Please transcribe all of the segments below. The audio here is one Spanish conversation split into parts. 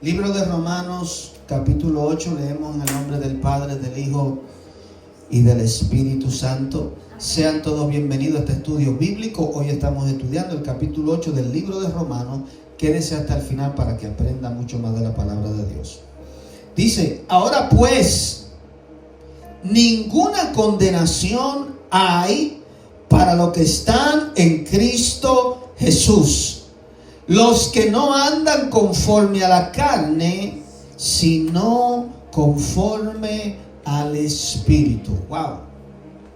Libro de Romanos, capítulo 8, leemos en el nombre del Padre, del Hijo y del Espíritu Santo. Sean todos bienvenidos a este estudio bíblico. Hoy estamos estudiando el capítulo 8 del libro de Romanos. Quédese hasta el final para que aprenda mucho más de la palabra de Dios. Dice: ahora pues, ninguna condenación hay para los que están en Cristo Jesús, los que no andan conforme a la carne, sino conforme al Espíritu. Wow.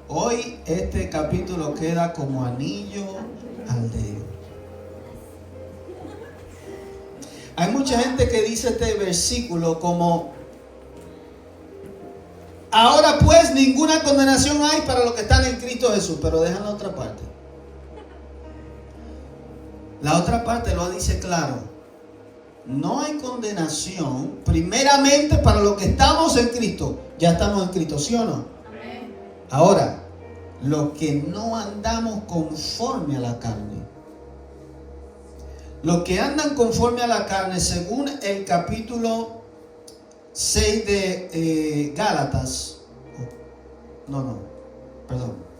Hoy este capítulo queda como anillo al dedo. Hay mucha gente que dice este versículo como: ahora pues ninguna condenación hay para los que están en Cristo Jesús. Pero dejan la otra parte. La otra parte lo dice claro. No hay condenación primeramente para los que estamos en Cristo. Ya estamos en Cristo, ¿sí o no? Amén. Ahora, los que no andamos conforme a la carne. Los que andan conforme a la carne, según el capítulo 6 de Gálatas.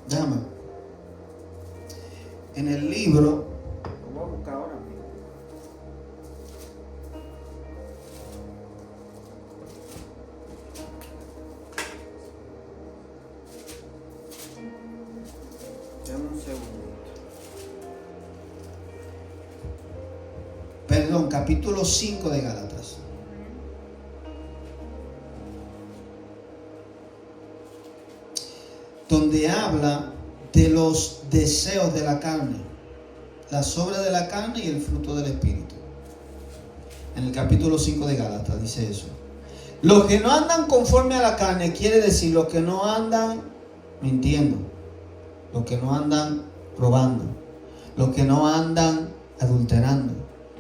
Déjame. En el libro, lo voy a buscar ahora mismo. Dame un segundo. Perdón, capítulo 5 de Gálatas. Donde habla de los deseos de la carne, las obras de la carne y el fruto del Espíritu. En el capítulo 5 de Gálatas dice eso. Los que no andan conforme a la carne quiere decir los que no andan mintiendo, los que no andan robando, los que no andan adulterando,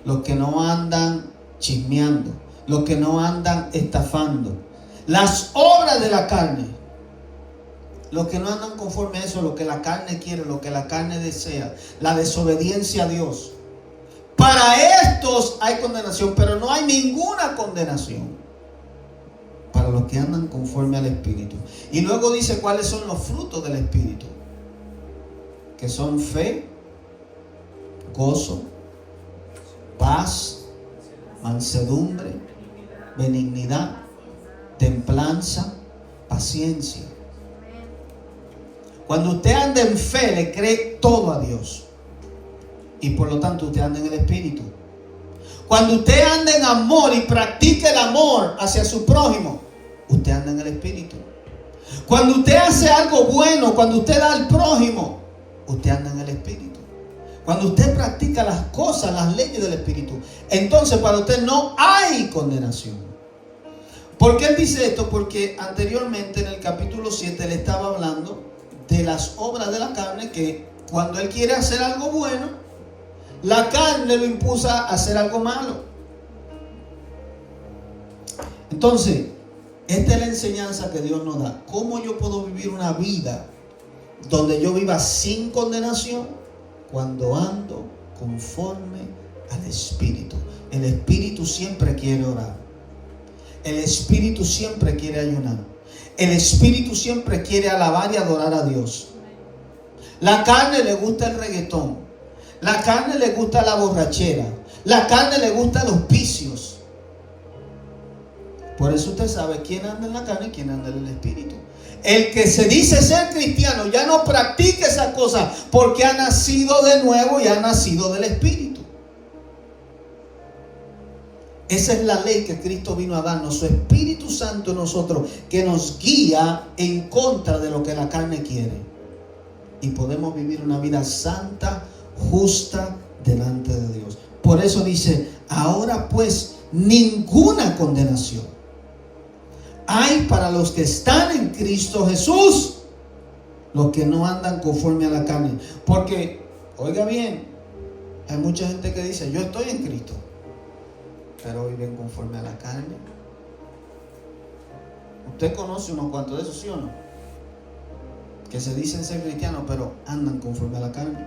los que no andan chismeando, los que no andan estafando. Las obras de la carne. Los que no andan conforme a eso, lo que la carne quiere, lo que la carne desea, la desobediencia a Dios. Para estos hay condenación, pero no hay ninguna condenación para los que andan conforme al Espíritu. Y luego dice cuáles son los frutos del Espíritu, que son fe, gozo, paz, mansedumbre, benignidad, templanza, paciencia. Cuando usted anda en fe, le cree todo a Dios. Y por lo tanto usted anda en el Espíritu. Cuando usted anda en amor y practica el amor hacia su prójimo, usted anda en el Espíritu. Cuando usted hace algo bueno, cuando usted da al prójimo, usted anda en el Espíritu. Cuando usted practica las cosas, las leyes del Espíritu, entonces para usted no hay condenación. ¿Por qué él dice esto? Porque anteriormente en el capítulo 7 él estaba hablando de las obras de la carne, que cuando él quiere hacer algo bueno, la carne lo impulsa a hacer algo malo. Entonces, esta es la enseñanza que Dios nos da. ¿Cómo yo puedo vivir una vida donde yo viva sin condenación? Cuando ando conforme al Espíritu. El Espíritu siempre quiere orar. El Espíritu siempre quiere ayunar. El Espíritu siempre quiere alabar y adorar a Dios. La carne le gusta el reggaetón. La carne le gusta la borrachera. La carne le gusta los vicios. Por eso usted sabe quién anda en la carne y quién anda en el Espíritu. El que se dice ser cristiano ya no practica esas cosas porque ha nacido de nuevo y ha nacido del Espíritu. Esa es la ley que Cristo vino a darnos, su Espíritu Santo en nosotros, que nos guía en contra de lo que la carne quiere. Y podemos vivir una vida santa, justa, delante de Dios. Por eso dice: ahora pues ninguna condenación hay para los que están en Cristo Jesús, los que no andan conforme a la carne. Porque, oiga bien, hay mucha gente que dice: yo estoy en Cristo, pero viven conforme a la carne. Usted conoce unos cuantos de esos, ¿sí o no? Que se dicen ser cristianos, pero andan conforme a la carne.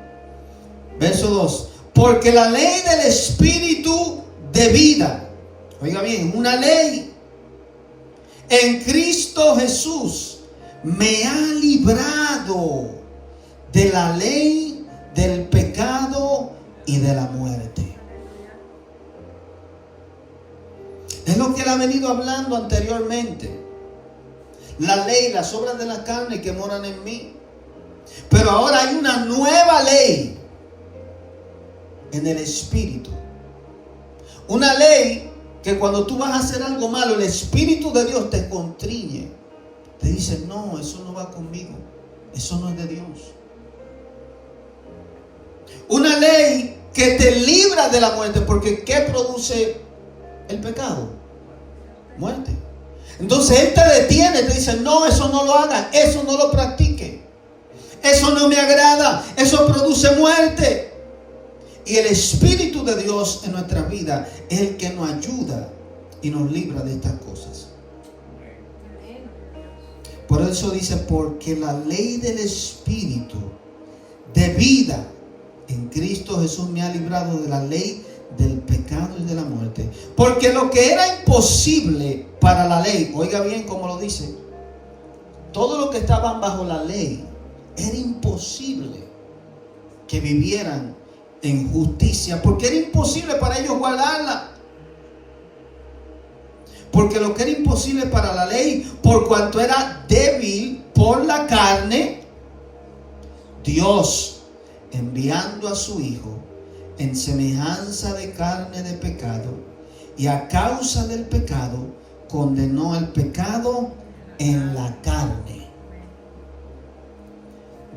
Verso 2: porque la ley del Espíritu de vida, Oiga bien, una ley. En Cristo Jesús me ha librado de la ley, del pecado y de la muerte. Es lo que él ha venido hablando anteriormente. La ley, las obras de la carne que moran en mí. Pero ahora hay una nueva ley en el Espíritu. Una ley que cuando tú vas a hacer algo malo, el Espíritu de Dios te constriñe. Te dice, no, eso no va conmigo. Eso no es de Dios. Una ley que te libra de la muerte. Porque ¿qué produce el pecado? Muerte. Entonces Él te detiene, te dice, no, eso no lo hagas, eso no lo practique. Eso no me agrada, eso produce muerte. Y el Espíritu de Dios en nuestra vida es el que nos ayuda y nos libra de estas cosas. Por eso dice, porque la ley del Espíritu de vida en Cristo Jesús me ha librado de la ley del pecado y de la muerte. Porque lo que era imposible para la ley, oiga bien cómo lo dice, todo lo que estaban bajo la ley, era imposible que vivieran en justicia, porque era imposible para ellos guardarla. Porque lo que era imposible para la ley, por cuanto era débil por la carne, Dios, enviando a su Hijo en semejanza de carne de pecado, y a causa del pecado, condenó el pecado en la carne.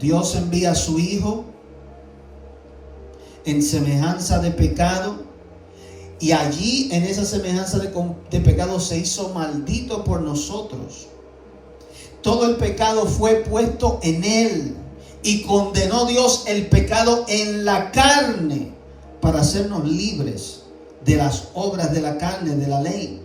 Dios envía a su Hijo en semejanza de pecado, y allí en esa semejanza de pecado se hizo maldito por nosotros. Todo el pecado fue puesto en Él, y condenó Dios el pecado en la carne para hacernos libres de las obras de la carne, de la ley.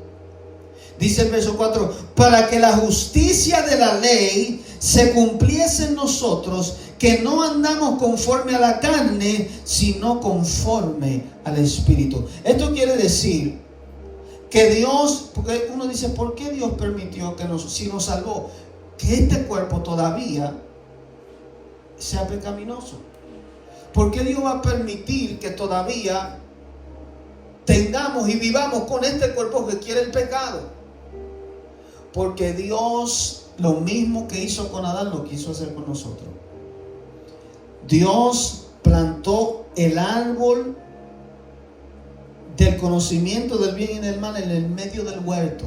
Dice el verso 4, para que la justicia de la ley se cumpliese en nosotros, que no andamos conforme a la carne, sino conforme al Espíritu. Esto quiere decir que Dios, porque uno dice, ¿por qué Dios permitió que si nos salvó, que este cuerpo todavía sea pecaminoso? ¿Por qué Dios va a permitir que todavía tengamos y vivamos con este cuerpo que quiere el pecado? Porque Dios, lo mismo que hizo con Adán, lo quiso hacer con nosotros. Dios plantó el árbol del conocimiento del bien y del mal en el medio del huerto,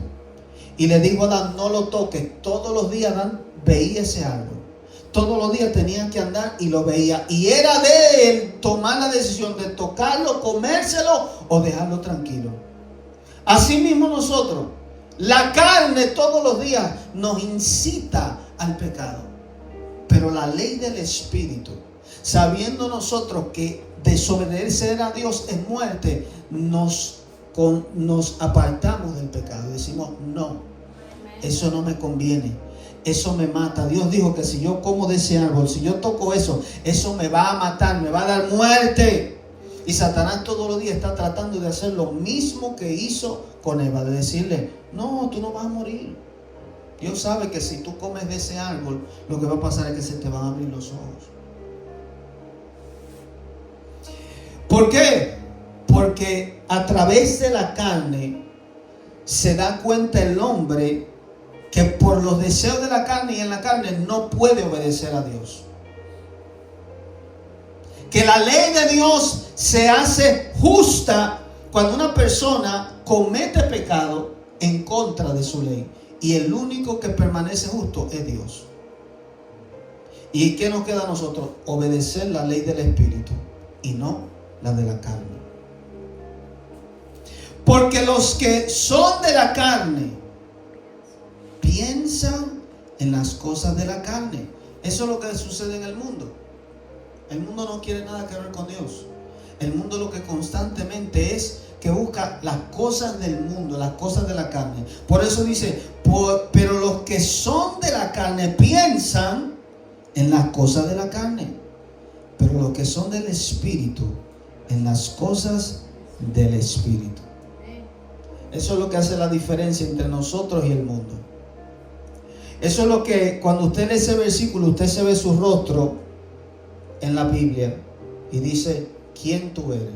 y le dijo a Adán, no lo toques. Todos los días Adán veía ese árbol. Todos los días tenían que andar y lo veía. Y era de él tomar la decisión de tocarlo, comérselo o dejarlo tranquilo. Así mismo nosotros, la carne todos los días nos incita al pecado. Pero la ley del Espíritu, sabiendo nosotros que desobedecer a Dios es muerte, nos apartamos del pecado. Decimos, no, eso no me conviene. Eso me mata. Dios dijo que si yo como de ese árbol, si yo toco eso, eso me va a matar, me va a dar muerte. Y Satanás todos los días está tratando de hacer lo mismo que hizo con Eva, de decirle, no, tú no vas a morir. Dios sabe que si tú comes de ese árbol, lo que va a pasar es que se te van a abrir los ojos. ¿Por qué? Porque a través de la carne se da cuenta el hombre que por los deseos de la carne y en la carne no puede obedecer a Dios. Que la ley de Dios se hace justa cuando una persona comete pecado en contra de su ley. Y el único que permanece justo es Dios. ¿Y qué nos queda a nosotros? Obedecer la ley del Espíritu y no la de la carne. Porque los que son de la carne piensan en las cosas de la carne. Eso es lo que sucede en el mundo. El mundo no quiere nada que ver con Dios. El mundo lo que constantemente es que busca las cosas del mundo, las cosas de la carne. Por eso dice, pero los que son de la carne piensan en las cosas de la carne, pero los que son del Espíritu, en las cosas del Espíritu. Eso es lo que hace la diferencia entre nosotros y el mundo. Eso es lo que, cuando usted lee ese versículo, usted se ve su rostro en la Biblia y dice, ¿quién tú eres?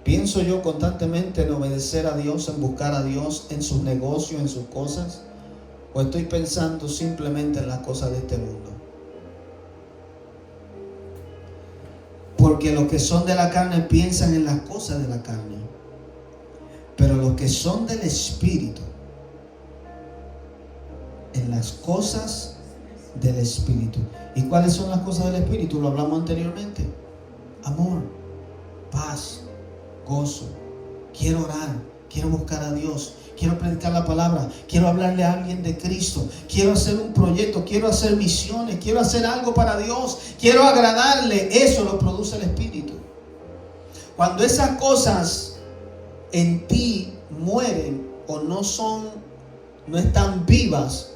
¿Pienso yo constantemente en obedecer a Dios, en buscar a Dios, en sus negocios, en sus cosas? ¿O estoy pensando simplemente en las cosas de este mundo? Porque los que son de la carne piensan en las cosas de la carne. Pero los que son del Espíritu, en las cosas del Espíritu. ¿Y cuáles son las cosas del Espíritu? Lo hablamos anteriormente. Amor, paz, gozo. Quiero orar, quiero buscar a Dios, quiero predicar la palabra, quiero hablarle a alguien de Cristo, quiero hacer un proyecto, quiero hacer misiones, quiero hacer algo para Dios, quiero agradarle. Eso lo produce el Espíritu. Cuando esas cosas en ti mueren o no están vivas,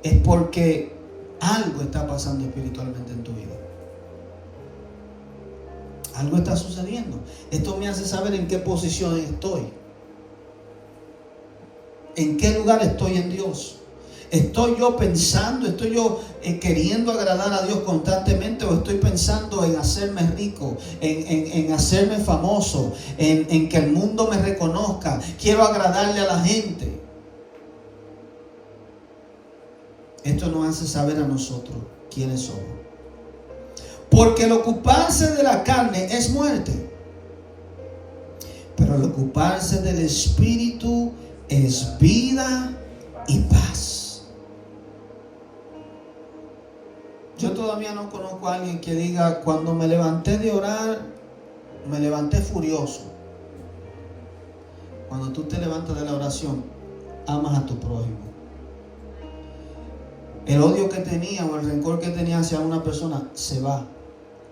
es porque algo está pasando espiritualmente en tu vida. Algo está sucediendo. Esto me hace saber en qué posición estoy. ¿En qué lugar estoy en Dios? ¿Estoy yo pensando, estoy yo queriendo agradar a Dios constantemente, o estoy pensando en hacerme rico, en hacerme famoso, en que el mundo me reconozca? Quiero agradarle a la gente. Esto nos hace saber a nosotros quiénes somos. Porque el ocuparse de la carne es muerte, pero el ocuparse del Espíritu es vida y paz. Yo todavía no conozco a alguien que diga, cuando me levanté de orar, me levanté furioso. Cuando tú te levantas de la oración, amas a tu prójimo. El odio que tenía o el rencor que tenía hacia una persona se va.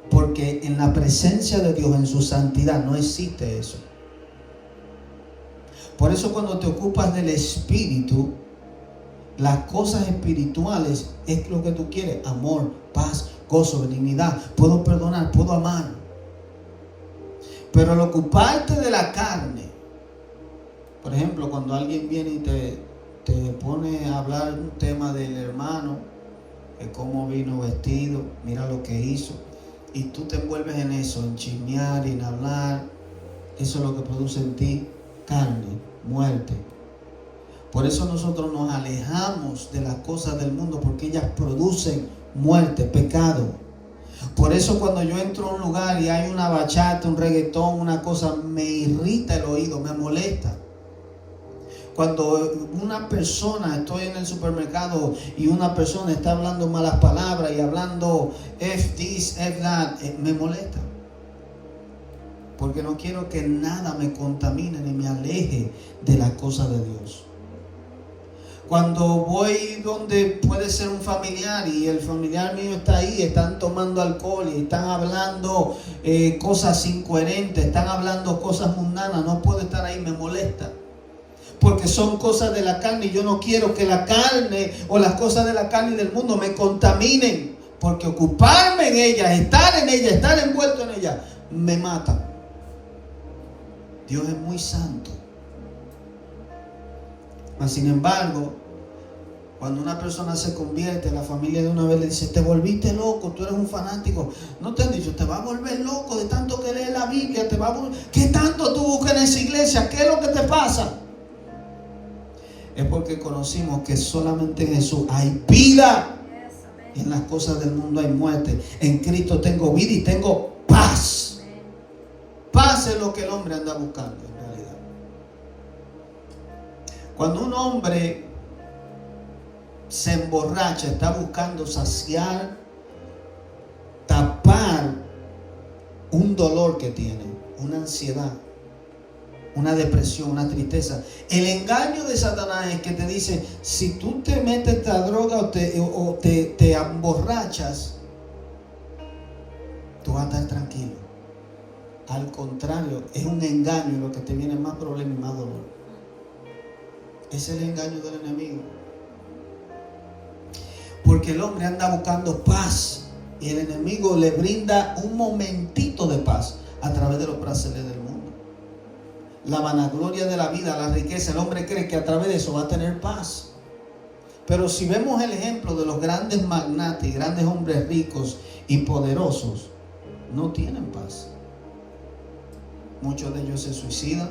Porque en la presencia de Dios, en su santidad, no existe eso. Por eso cuando te ocupas del Espíritu, las cosas espirituales es lo que tú quieres. Amor, paz, gozo, benignidad. Puedo perdonar, puedo amar. Pero al ocuparte de la carne, por ejemplo, cuando alguien viene y te pone a hablar un tema del hermano, de cómo vino vestido, mira lo que hizo, y tú te envuelves en eso, en chismear y en hablar, eso es lo que produce en ti carne, muerte. Por eso nosotros nos alejamos de las cosas del mundo, porque ellas producen muerte, pecado. Por eso cuando yo entro a un lugar y hay una bachata, un reggaetón, una cosa, me irrita el oído, me molesta. Cuando una persona, estoy en el supermercado y una persona está hablando malas palabras y hablando F this, F that, me molesta. Porque no quiero que nada me contamine ni me aleje de las cosas de Dios. Cuando voy donde puede ser un familiar y el familiar mío está ahí, están tomando alcohol y están hablando cosas incoherentes, están hablando cosas mundanas, no puedo estar ahí, me molesta. Porque son cosas de la carne y yo no quiero que la carne o las cosas de la carne y del mundo me contaminen. Porque ocuparme en ellas, estar en ellas, estar envuelto en ellas, me mata. Dios es muy santo. Mas sin embargo, cuando una persona se convierte, la familia de una vez le dice, te volviste loco, tú eres un fanático. No te han dicho, te va a volver loco de tanto que lees la Biblia, ¿qué tanto tú buscas en esa iglesia? ¿Qué es lo que te pasa? Es porque conocimos que solamente en Jesús hay vida. Y en las cosas del mundo hay muerte. En Cristo tengo vida y tengo paz. Paz es lo que el hombre anda buscando en realidad. Cuando un hombre se emborracha, está buscando saciar, tapar un dolor que tiene, una ansiedad, una depresión, una tristeza. El engaño de Satanás es que te dice, si tú te metes esta droga o te emborrachas, tú vas a estar tranquilo. Al contrario, es un engaño, y lo que te viene más problema y más dolor. Ese es el engaño del enemigo. Porque el hombre anda buscando paz y el enemigo le brinda un momentito de paz a través de los placeres del mundo. la vanagloria de la vida, la riqueza. El hombre cree que a través de eso va a tener paz. Pero si vemos el ejemplo de los grandes magnates y grandes hombres ricos y poderosos, no tienen paz. Muchos de ellos se suicidan.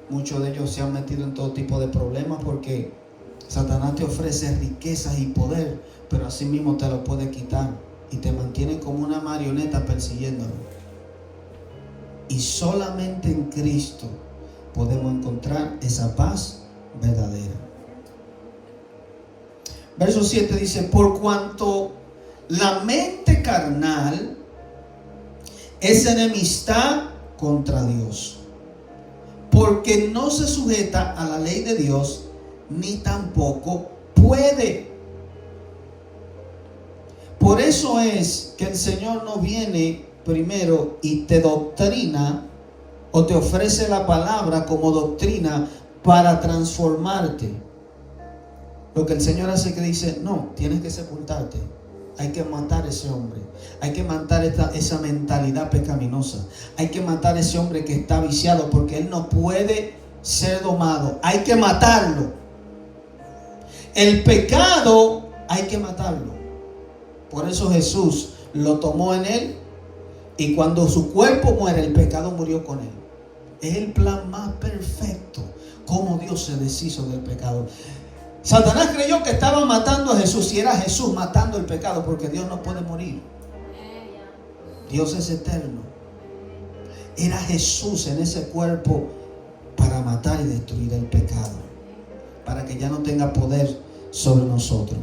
Muchos de ellos se han metido en todo tipo de problemas porque Satanás te ofrece riquezas y poder, pero así mismo te lo puede quitar y te mantiene como una marioneta persiguiéndolo. Y solamente en Cristo podemos encontrar esa paz verdadera. Verso 7 dice: por cuanto la mente carnal es enemistad contra Dios, porque no se sujeta a la ley de Dios, ni tampoco puede. Por eso es que el Señor no viene primero y te doctrina o te ofrece la palabra como doctrina para transformarte. Lo que el Señor hace que dice: no, tienes que sepultarte. Hay que matar a ese hombre. Hay que matar esa mentalidad pecaminosa. Hay que matar a ese hombre que está viciado, porque él no puede ser domado. Hay que matarlo. El pecado hay que matarlo. Por eso Jesús lo tomó en él, y cuando su cuerpo muere, el pecado murió con él. Es el plan más perfecto, cómo Dios se deshizo del pecado. Satanás creyó que estaba matando a Jesús, y era Jesús matando el pecado, porque Dios no puede morir. Dios es eterno. Era Jesús en ese cuerpo para matar y destruir el pecado, para que ya no tenga poder sobre nosotros.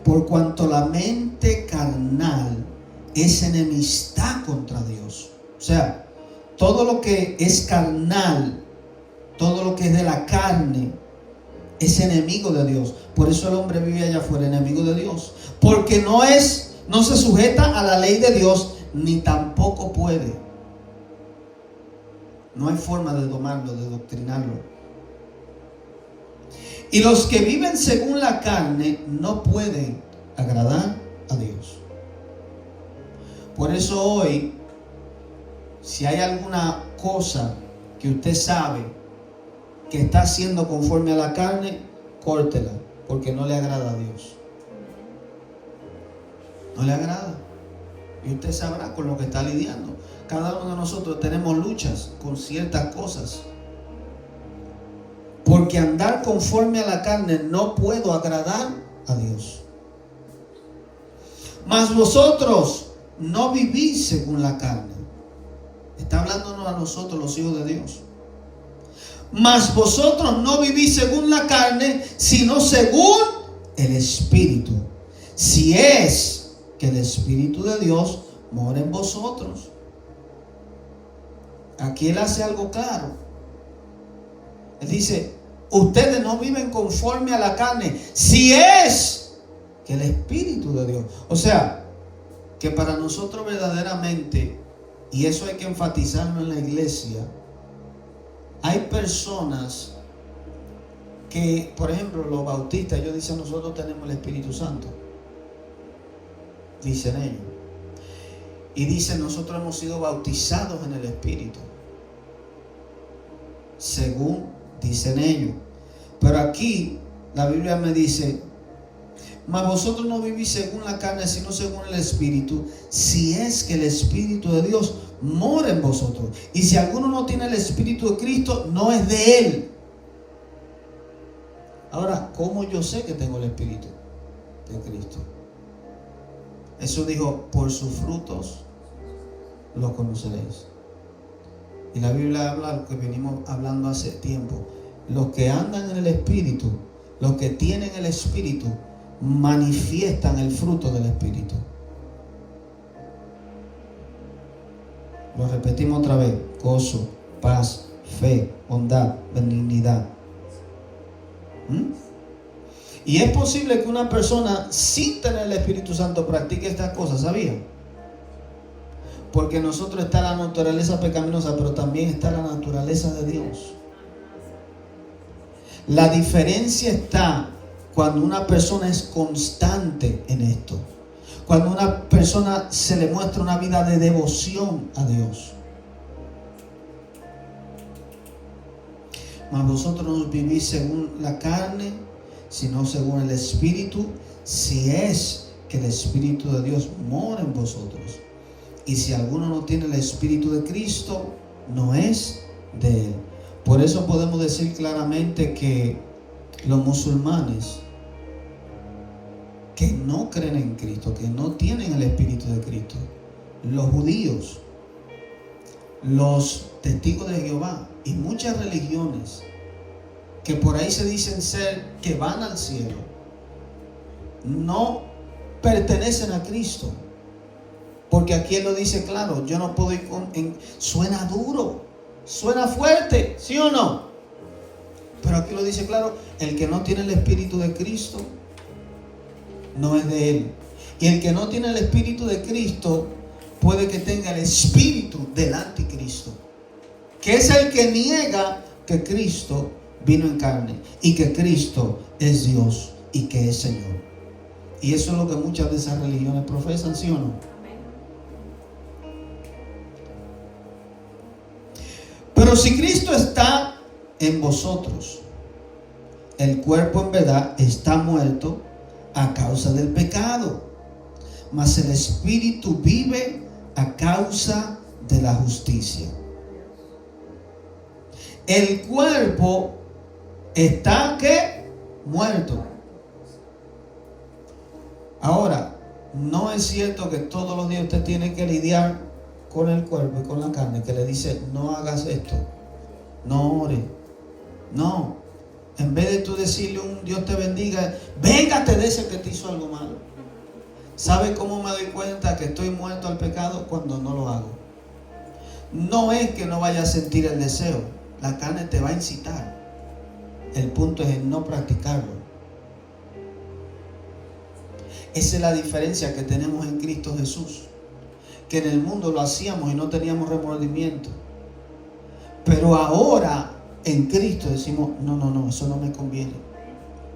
Por cuanto la mente carnal es enemistad contra Dios. O sea, todo lo que es carnal, todo lo que es de la carne, es enemigo de Dios. Por eso el hombre vive allá afuera, enemigo de Dios. Porque no se sujeta a la ley de Dios, ni tampoco puede. No hay forma de domarlo, de doctrinarlo. Y los que viven según la carne no pueden agradar a Dios. Por eso hoy, si hay alguna cosa que usted sabe que está haciendo conforme a la carne, córtela, porque no le agrada a Dios. No le agrada. Y usted sabrá con lo que está lidiando. Cada uno de nosotros tenemos luchas con ciertas cosas. Porque andar conforme a la carne no puedo agradar a Dios. Mas vosotros no vivís según la carne. Está hablándonos a nosotros, los hijos de Dios. Mas vosotros no vivís según la carne, sino según el Espíritu. Si es que el Espíritu de Dios mora en vosotros. Aquí él hace algo claro. Él dice: ustedes no viven conforme a la carne, si es que el Espíritu de Dios. O sea, que para nosotros verdaderamente, y eso hay que enfatizarlo en la iglesia, hay personas que, por ejemplo, los bautistas, ellos dicen: nosotros tenemos el Espíritu Santo. Dicen ellos. Y dicen: nosotros hemos sido bautizados en el Espíritu. Según dicen ellos. Pero aquí la Biblia me dice: mas vosotros no vivís según la carne, sino según el Espíritu, si es que el Espíritu de Dios mora en vosotros. Y si alguno no tiene el Espíritu de Cristo, no es de él. Ahora, ¿cómo yo sé que tengo el Espíritu de Cristo? Jesús dijo: por sus frutos los conoceréis. Y la Biblia habla lo que venimos hablando hace tiempo. Los que andan en el Espíritu, los que tienen el Espíritu, manifiestan el fruto del Espíritu. Lo repetimos otra vez: gozo, paz, fe, bondad, benignidad. Y es posible que una persona sin tener el Espíritu Santo practique estas cosas, ¿sabían? Porque en nosotros está la naturaleza pecaminosa, pero también está la naturaleza de Dios. La diferencia está cuando una persona es constante en esto. Cuando a una persona se le muestra una vida de devoción a Dios. Mas vosotros no vivís según la carne, sino según el Espíritu, si es que el Espíritu de Dios mora en vosotros. Y si alguno no tiene el Espíritu de Cristo, no es de Él. Por eso podemos decir claramente que los musulmanes que no creen en Cristo, que no tienen el Espíritu de Cristo, los judíos, los testigos de Jehová y muchas religiones que por ahí se dicen ser que van al cielo, no pertenecen a Cristo. Porque aquí Él lo dice claro, yo no puedo ir suena duro, suena fuerte, ¿sí o no? Pero aquí lo dice claro, el que no tiene el Espíritu de Cristo no es de Él. Y el que no tiene el Espíritu de Cristo puede que tenga el espíritu del anticristo, que es el que niega que Cristo vino en carne y que Cristo es Dios y que es Señor. Y eso es lo que muchas de esas religiones profesan, ¿sí o no? Pero si Cristo está en vosotros, el cuerpo en verdad está muerto a causa del pecado, mas el espíritu vive a causa de la justicia. El cuerpo está ¿qué? Muerto. Ahora, no es cierto que todos los días usted tiene que lidiar con el cuerpo y con la carne, que le dice, no hagas esto, no ore. No, en vez de tú decirle un Dios te bendiga, véngate de ese que te hizo algo malo. ¿Sabe cómo me doy cuenta que estoy muerto al pecado? Cuando no lo hago. No es que no vaya a sentir el deseo, la carne te va a incitar. El punto es en no practicarlo. Esa es la diferencia que tenemos en Cristo Jesús. Que en el mundo lo hacíamos y no teníamos remordimiento. Pero ahora en Cristo decimos, no, eso no me conviene.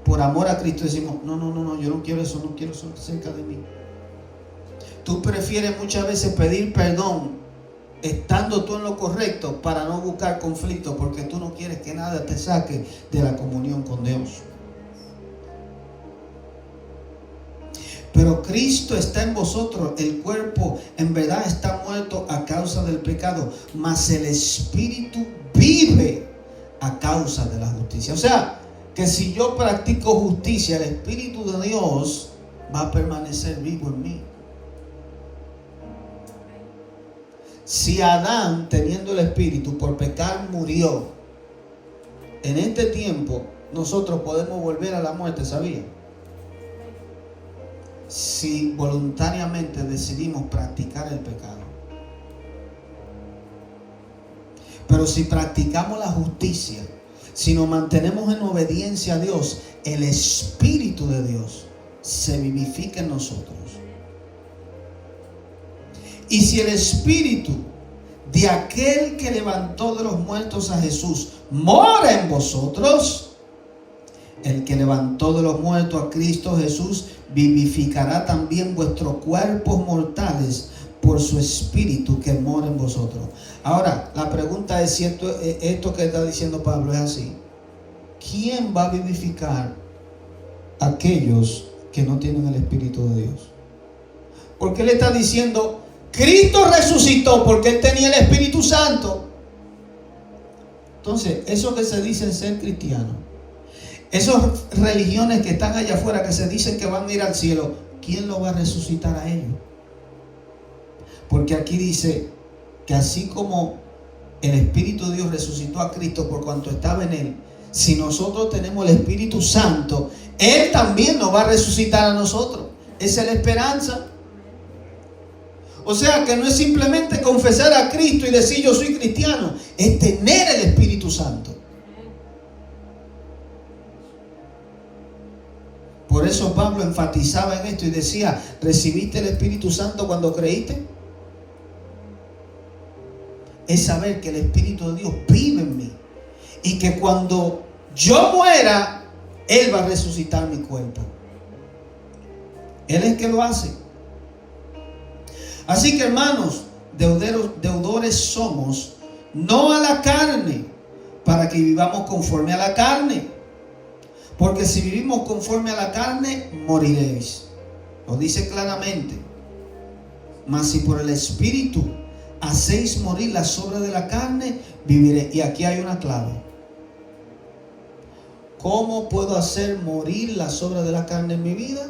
Por amor a Cristo decimos, no, yo no quiero eso, no quiero eso cerca de mí. Tú prefieres muchas veces pedir perdón estando tú en lo correcto para no buscar conflicto, porque tú no quieres que nada te saque de la comunión con Dios. Pero Cristo está en vosotros, el cuerpo en verdad está muerto a causa del pecado, mas el espíritu vive a causa de la justicia. O sea, que si yo practico justicia, el Espíritu de Dios va a permanecer vivo en mí. Si Adán, teniendo el Espíritu, por pecar murió, en este tiempo nosotros podemos volver a la muerte, ¿sabía? Si voluntariamente decidimos practicar el pecado. Pero si practicamos la justicia, si nos mantenemos en obediencia a Dios, el Espíritu de Dios se vivifica en nosotros. Y si el Espíritu de aquel que levantó de los muertos a Jesús mora en vosotros, el que levantó de los muertos a Cristo Jesús vivificará también vuestros cuerpos mortales por su Espíritu que mora en vosotros. Ahora, la pregunta es si esto que está diciendo Pablo es así. ¿Quién va a vivificar a aquellos que no tienen el Espíritu de Dios? Porque él está diciendo, Cristo resucitó porque él tenía el Espíritu Santo. Entonces, eso que se dicen ser cristianos, esas religiones que están allá afuera que se dicen que van a ir al cielo, ¿quién lo va a resucitar a ellos? Porque aquí dice que así como el Espíritu de Dios resucitó a Cristo por cuanto estaba en Él, si nosotros tenemos el Espíritu Santo, Él también nos va a resucitar a nosotros. Esa es la esperanza. O sea que no es simplemente confesar a Cristo y decir yo soy cristiano, es tener el Espíritu Santo. Por eso Pablo enfatizaba en esto y decía, ¿recibiste el Espíritu Santo cuando creíste? Es saber que el Espíritu de Dios vive en mí y que cuando yo muera, Él va a resucitar mi cuerpo. Él es que lo hace. Así que, hermanos, deudores somos, no a la carne, para que vivamos conforme a la carne. Porque si vivimos conforme a la carne, moriréis. Lo dice claramente. Mas si por el Espíritu hacéis morir las obras de la carne, viviréis. Y aquí hay una clave. ¿Cómo puedo hacer morir las obras de la carne en mi vida?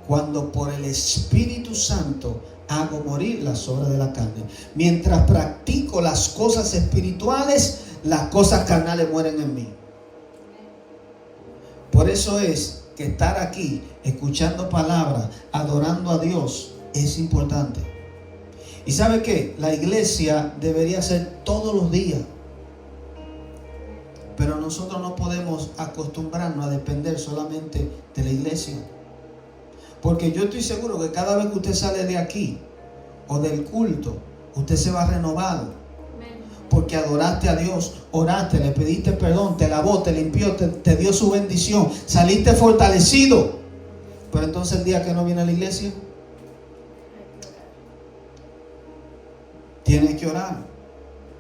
Cuando por el Espíritu Santo hago morir las obras de la carne. Mientras practico las cosas espirituales, las cosas carnales mueren en mí. Por eso es que estar aquí, escuchando palabras, adorando a Dios, es importante. ¿Y sabe qué? La iglesia debería ser todos los días. Pero nosotros no podemos acostumbrarnos a depender solamente de la iglesia. Porque yo estoy seguro que cada vez que usted sale de aquí o del culto, usted se va renovado. Porque adoraste a Dios, oraste, le pediste perdón, te lavó, te limpió, te dio su bendición, saliste fortalecido. Pero entonces el día que no viene a la iglesia, tiene que orar,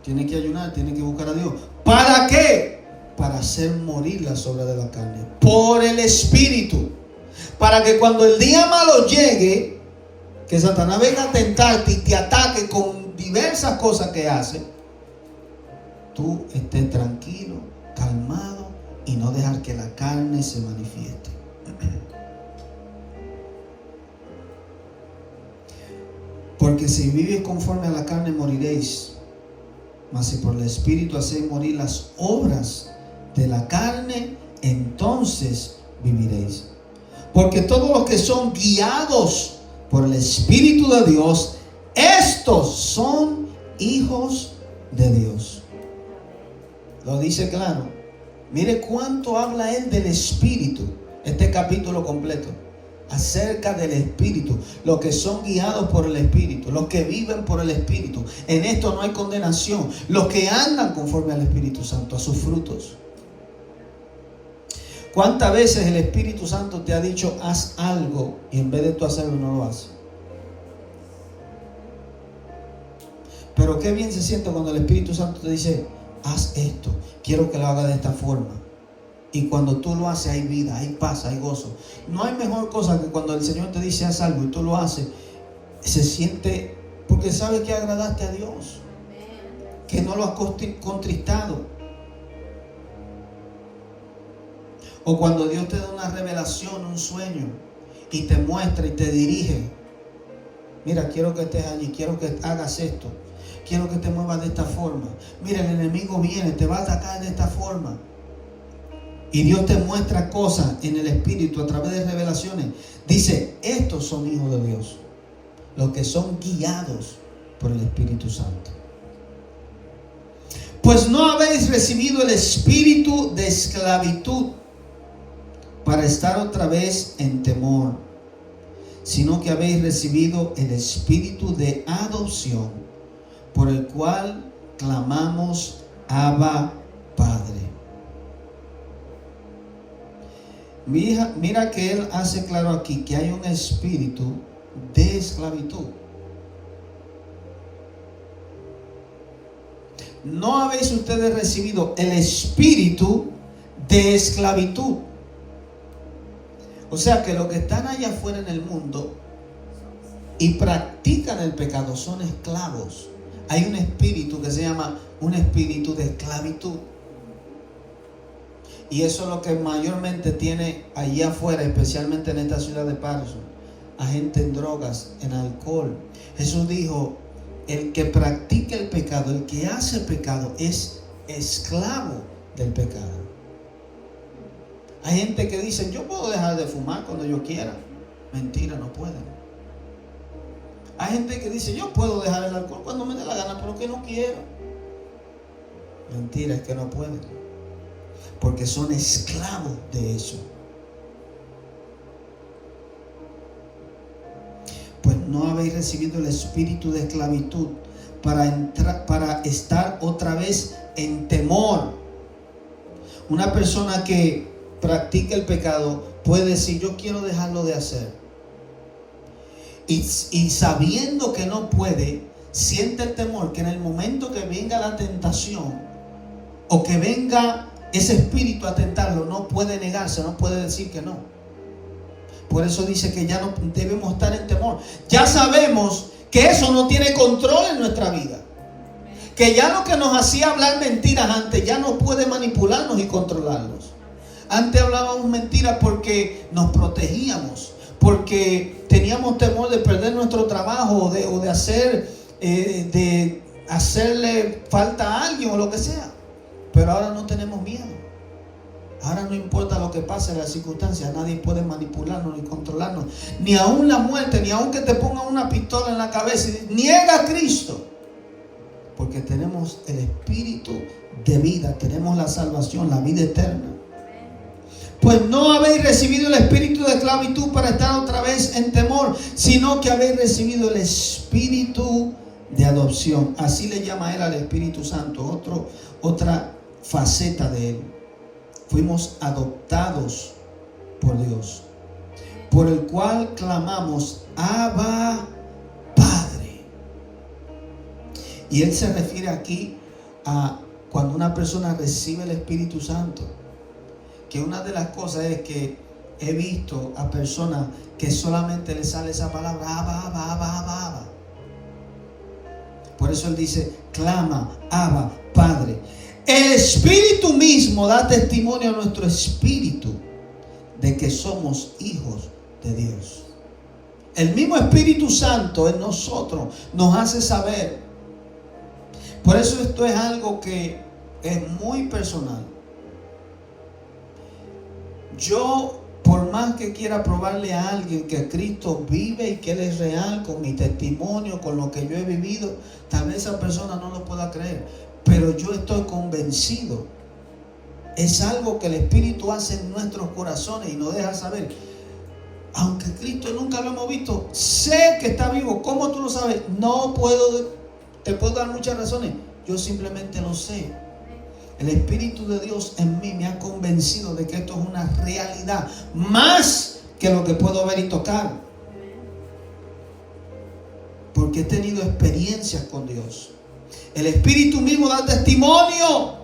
tiene que ayunar, tiene que buscar a Dios. ¿Para qué? Para hacer morir las obras de la carne por el Espíritu. Para que cuando el día malo llegue, que Satanás venga a tentarte y te ataque con diversas cosas que hace, tú estés tranquilo, calmado y no dejar que la carne se manifieste. Porque si vives conforme a la carne moriréis, mas si por el Espíritu hacéis morir las obras de la carne, entonces viviréis. Porque todos los que son guiados por el Espíritu de Dios, estos son hijos de Dios. Lo dice claro. Mire cuánto habla él del Espíritu. Este capítulo completo. Acerca del Espíritu. Los que son guiados por el Espíritu. Los que viven por el Espíritu. En esto no hay condenación. Los que andan conforme al Espíritu Santo. A sus frutos. ¿Cuántas veces el Espíritu Santo te ha dicho haz algo y en vez de tú hacerlo no lo haces? Pero qué bien se siente cuando el Espíritu Santo te dice haz esto, quiero que lo haga de esta forma. Y cuando tú lo haces hay vida, hay paz, hay gozo. No hay mejor cosa que cuando el Señor te dice haz algo y tú lo haces. Se siente, porque sabes que agradaste a Dios, que no lo has contristado. O cuando Dios te da una revelación, un sueño, y te muestra y te dirige. Mira, quiero que estés allí, quiero que hagas esto. Quiero que te muevas de esta forma. Mira, el enemigo viene, te va a atacar de esta forma. Y Dios te muestra cosas en el Espíritu a través de revelaciones. Dice, estos son hijos de Dios. Los que son guiados por el Espíritu Santo. Pues no habéis recibido el espíritu de esclavitud para estar otra vez en temor, sino que habéis recibido el espíritu de adopción, por el cual clamamos Abba, Padre. Mira que él hace claro aquí que hay un espíritu de esclavitud. No habéis ustedes recibido el espíritu de esclavitud. O sea que los que están allá afuera en el mundo y practican el pecado son esclavos. Hay un espíritu que se llama un espíritu de esclavitud. Y eso es lo que mayormente tiene allá afuera, especialmente en esta ciudad de Patterson, a gente en drogas, en alcohol. Jesús dijo, el que practica el pecado, el que hace el pecado, es esclavo del pecado. Hay gente que dice, yo puedo dejar de fumar cuando yo quiera. Mentira, no pueden. Hay gente que dice, yo puedo dejar el alcohol cuando me dé la gana, pero que no quiero. Mentira, es que no pueden. Porque son esclavos de eso. Pues no habéis recibido el espíritu de esclavitud para estar otra vez en temor. Una persona que practica el pecado puede decir, yo quiero dejarlo de hacer. y sabiendo que no puede, siente el temor que en el momento que venga la tentación o que venga ese espíritu a tentarlo, no puede negarse, no puede decir que no. Por eso dice que ya no debemos estar en temor. Ya sabemos que eso no tiene control en nuestra vida. Que ya lo que nos hacía hablar mentiras antes ya no puede manipularnos y controlarnos. Antes hablábamos mentiras porque nos protegíamos, porque teníamos temor de perder nuestro trabajo o de hacerle falta a alguien o lo que sea. Pero ahora no tenemos miedo. Ahora no importa lo que pase en las circunstancias, nadie puede manipularnos ni controlarnos. Ni aun la muerte, ni aun que te pongan una pistola en la cabeza y niega a Cristo. Porque tenemos el espíritu de vida, tenemos la salvación, la vida eterna. Pues no habéis recibido el espíritu de esclavitud para estar otra vez en temor, sino que habéis recibido el espíritu de adopción. Así le llama él al Espíritu Santo, otra faceta de él. Fuimos adoptados por Dios, por el cual clamamos, Abba, Padre. Y él se refiere aquí a cuando una persona recibe el Espíritu Santo. Que una de las cosas es que he visto a personas que solamente le sale esa palabra, Abba, Abba, Abba, Abba, Abba. Por eso él dice, clama, Abba, Padre. El Espíritu mismo da testimonio a nuestro espíritu de que somos hijos de Dios. El mismo Espíritu Santo en nosotros nos hace saber. Por eso esto es algo que es muy personal. Yo, por más que quiera probarle a alguien que Cristo vive y que Él es real, con mi testimonio, con lo que yo he vivido, tal vez esa persona no lo pueda creer. Pero yo estoy convencido. Es algo que el Espíritu hace en nuestros corazones y nos deja saber. Aunque Cristo nunca lo hemos visto, sé que está vivo. ¿Cómo tú lo sabes? No puedo, te puedo dar muchas razones. Yo simplemente lo sé. El Espíritu de Dios en mí me ha convencido de que esto es una realidad. Más que lo que puedo ver y tocar. Porque he tenido experiencias con Dios. El Espíritu mismo da testimonio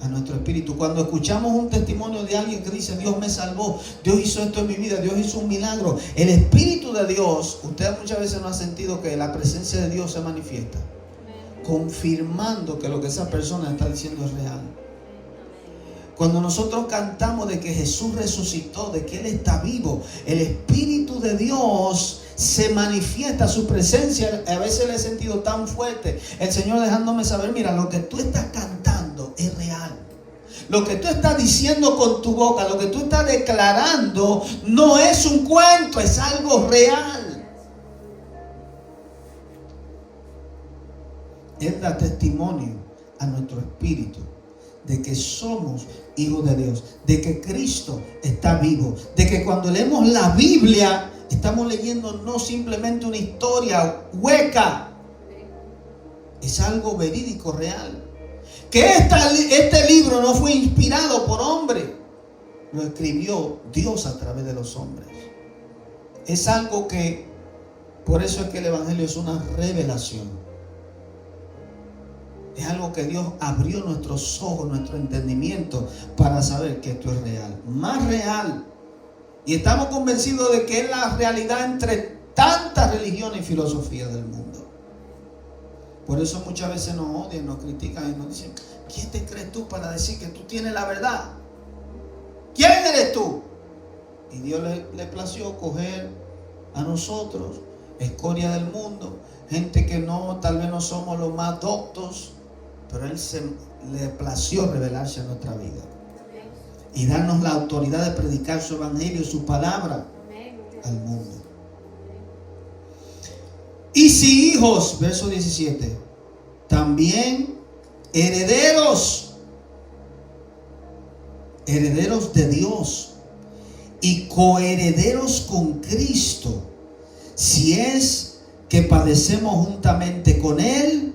a nuestro espíritu. Cuando escuchamos un testimonio de alguien que dice, Dios me salvó, Dios hizo esto en mi vida, Dios hizo un milagro. El Espíritu de Dios, usted muchas veces no ha sentido que la presencia de Dios se manifiesta, confirmando que lo que esa persona está diciendo es real. Cuando nosotros cantamos de que Jesús resucitó, de que Él está vivo, el Espíritu de Dios se manifiesta, su presencia a veces la he sentido tan fuerte, el Señor dejándome saber, mira, lo que tú estás cantando es real. Lo que tú estás diciendo con tu boca, lo que tú estás declarando no es un cuento, es algo real. Él da testimonio a nuestro espíritu de que somos hijos de Dios, de que Cristo está vivo, de que cuando leemos la Biblia estamos leyendo no simplemente una historia hueca, es algo verídico, real. Que este libro no fue inspirado por hombre, lo escribió Dios a través de los hombres. Es algo que, por eso es que el Evangelio es una revelación. Es algo que Dios abrió nuestros ojos, nuestro entendimiento para saber que esto es real. Más real. Y estamos convencidos de que es la realidad entre tantas religiones y filosofías del mundo. Por eso muchas veces nos odian, nos critican y nos dicen, ¿quién te crees tú para decir que tú tienes la verdad? ¿Quién eres tú? Y Dios le plació coger a nosotros, escoria del mundo, gente que no, tal vez no somos los más doctos, pero Él le plació revelarse a nuestra vida y darnos la autoridad de predicar su evangelio y su palabra al mundo. Y si hijos, verso 17, también herederos de Dios y coherederos con Cristo, si es que padecemos juntamente con Él,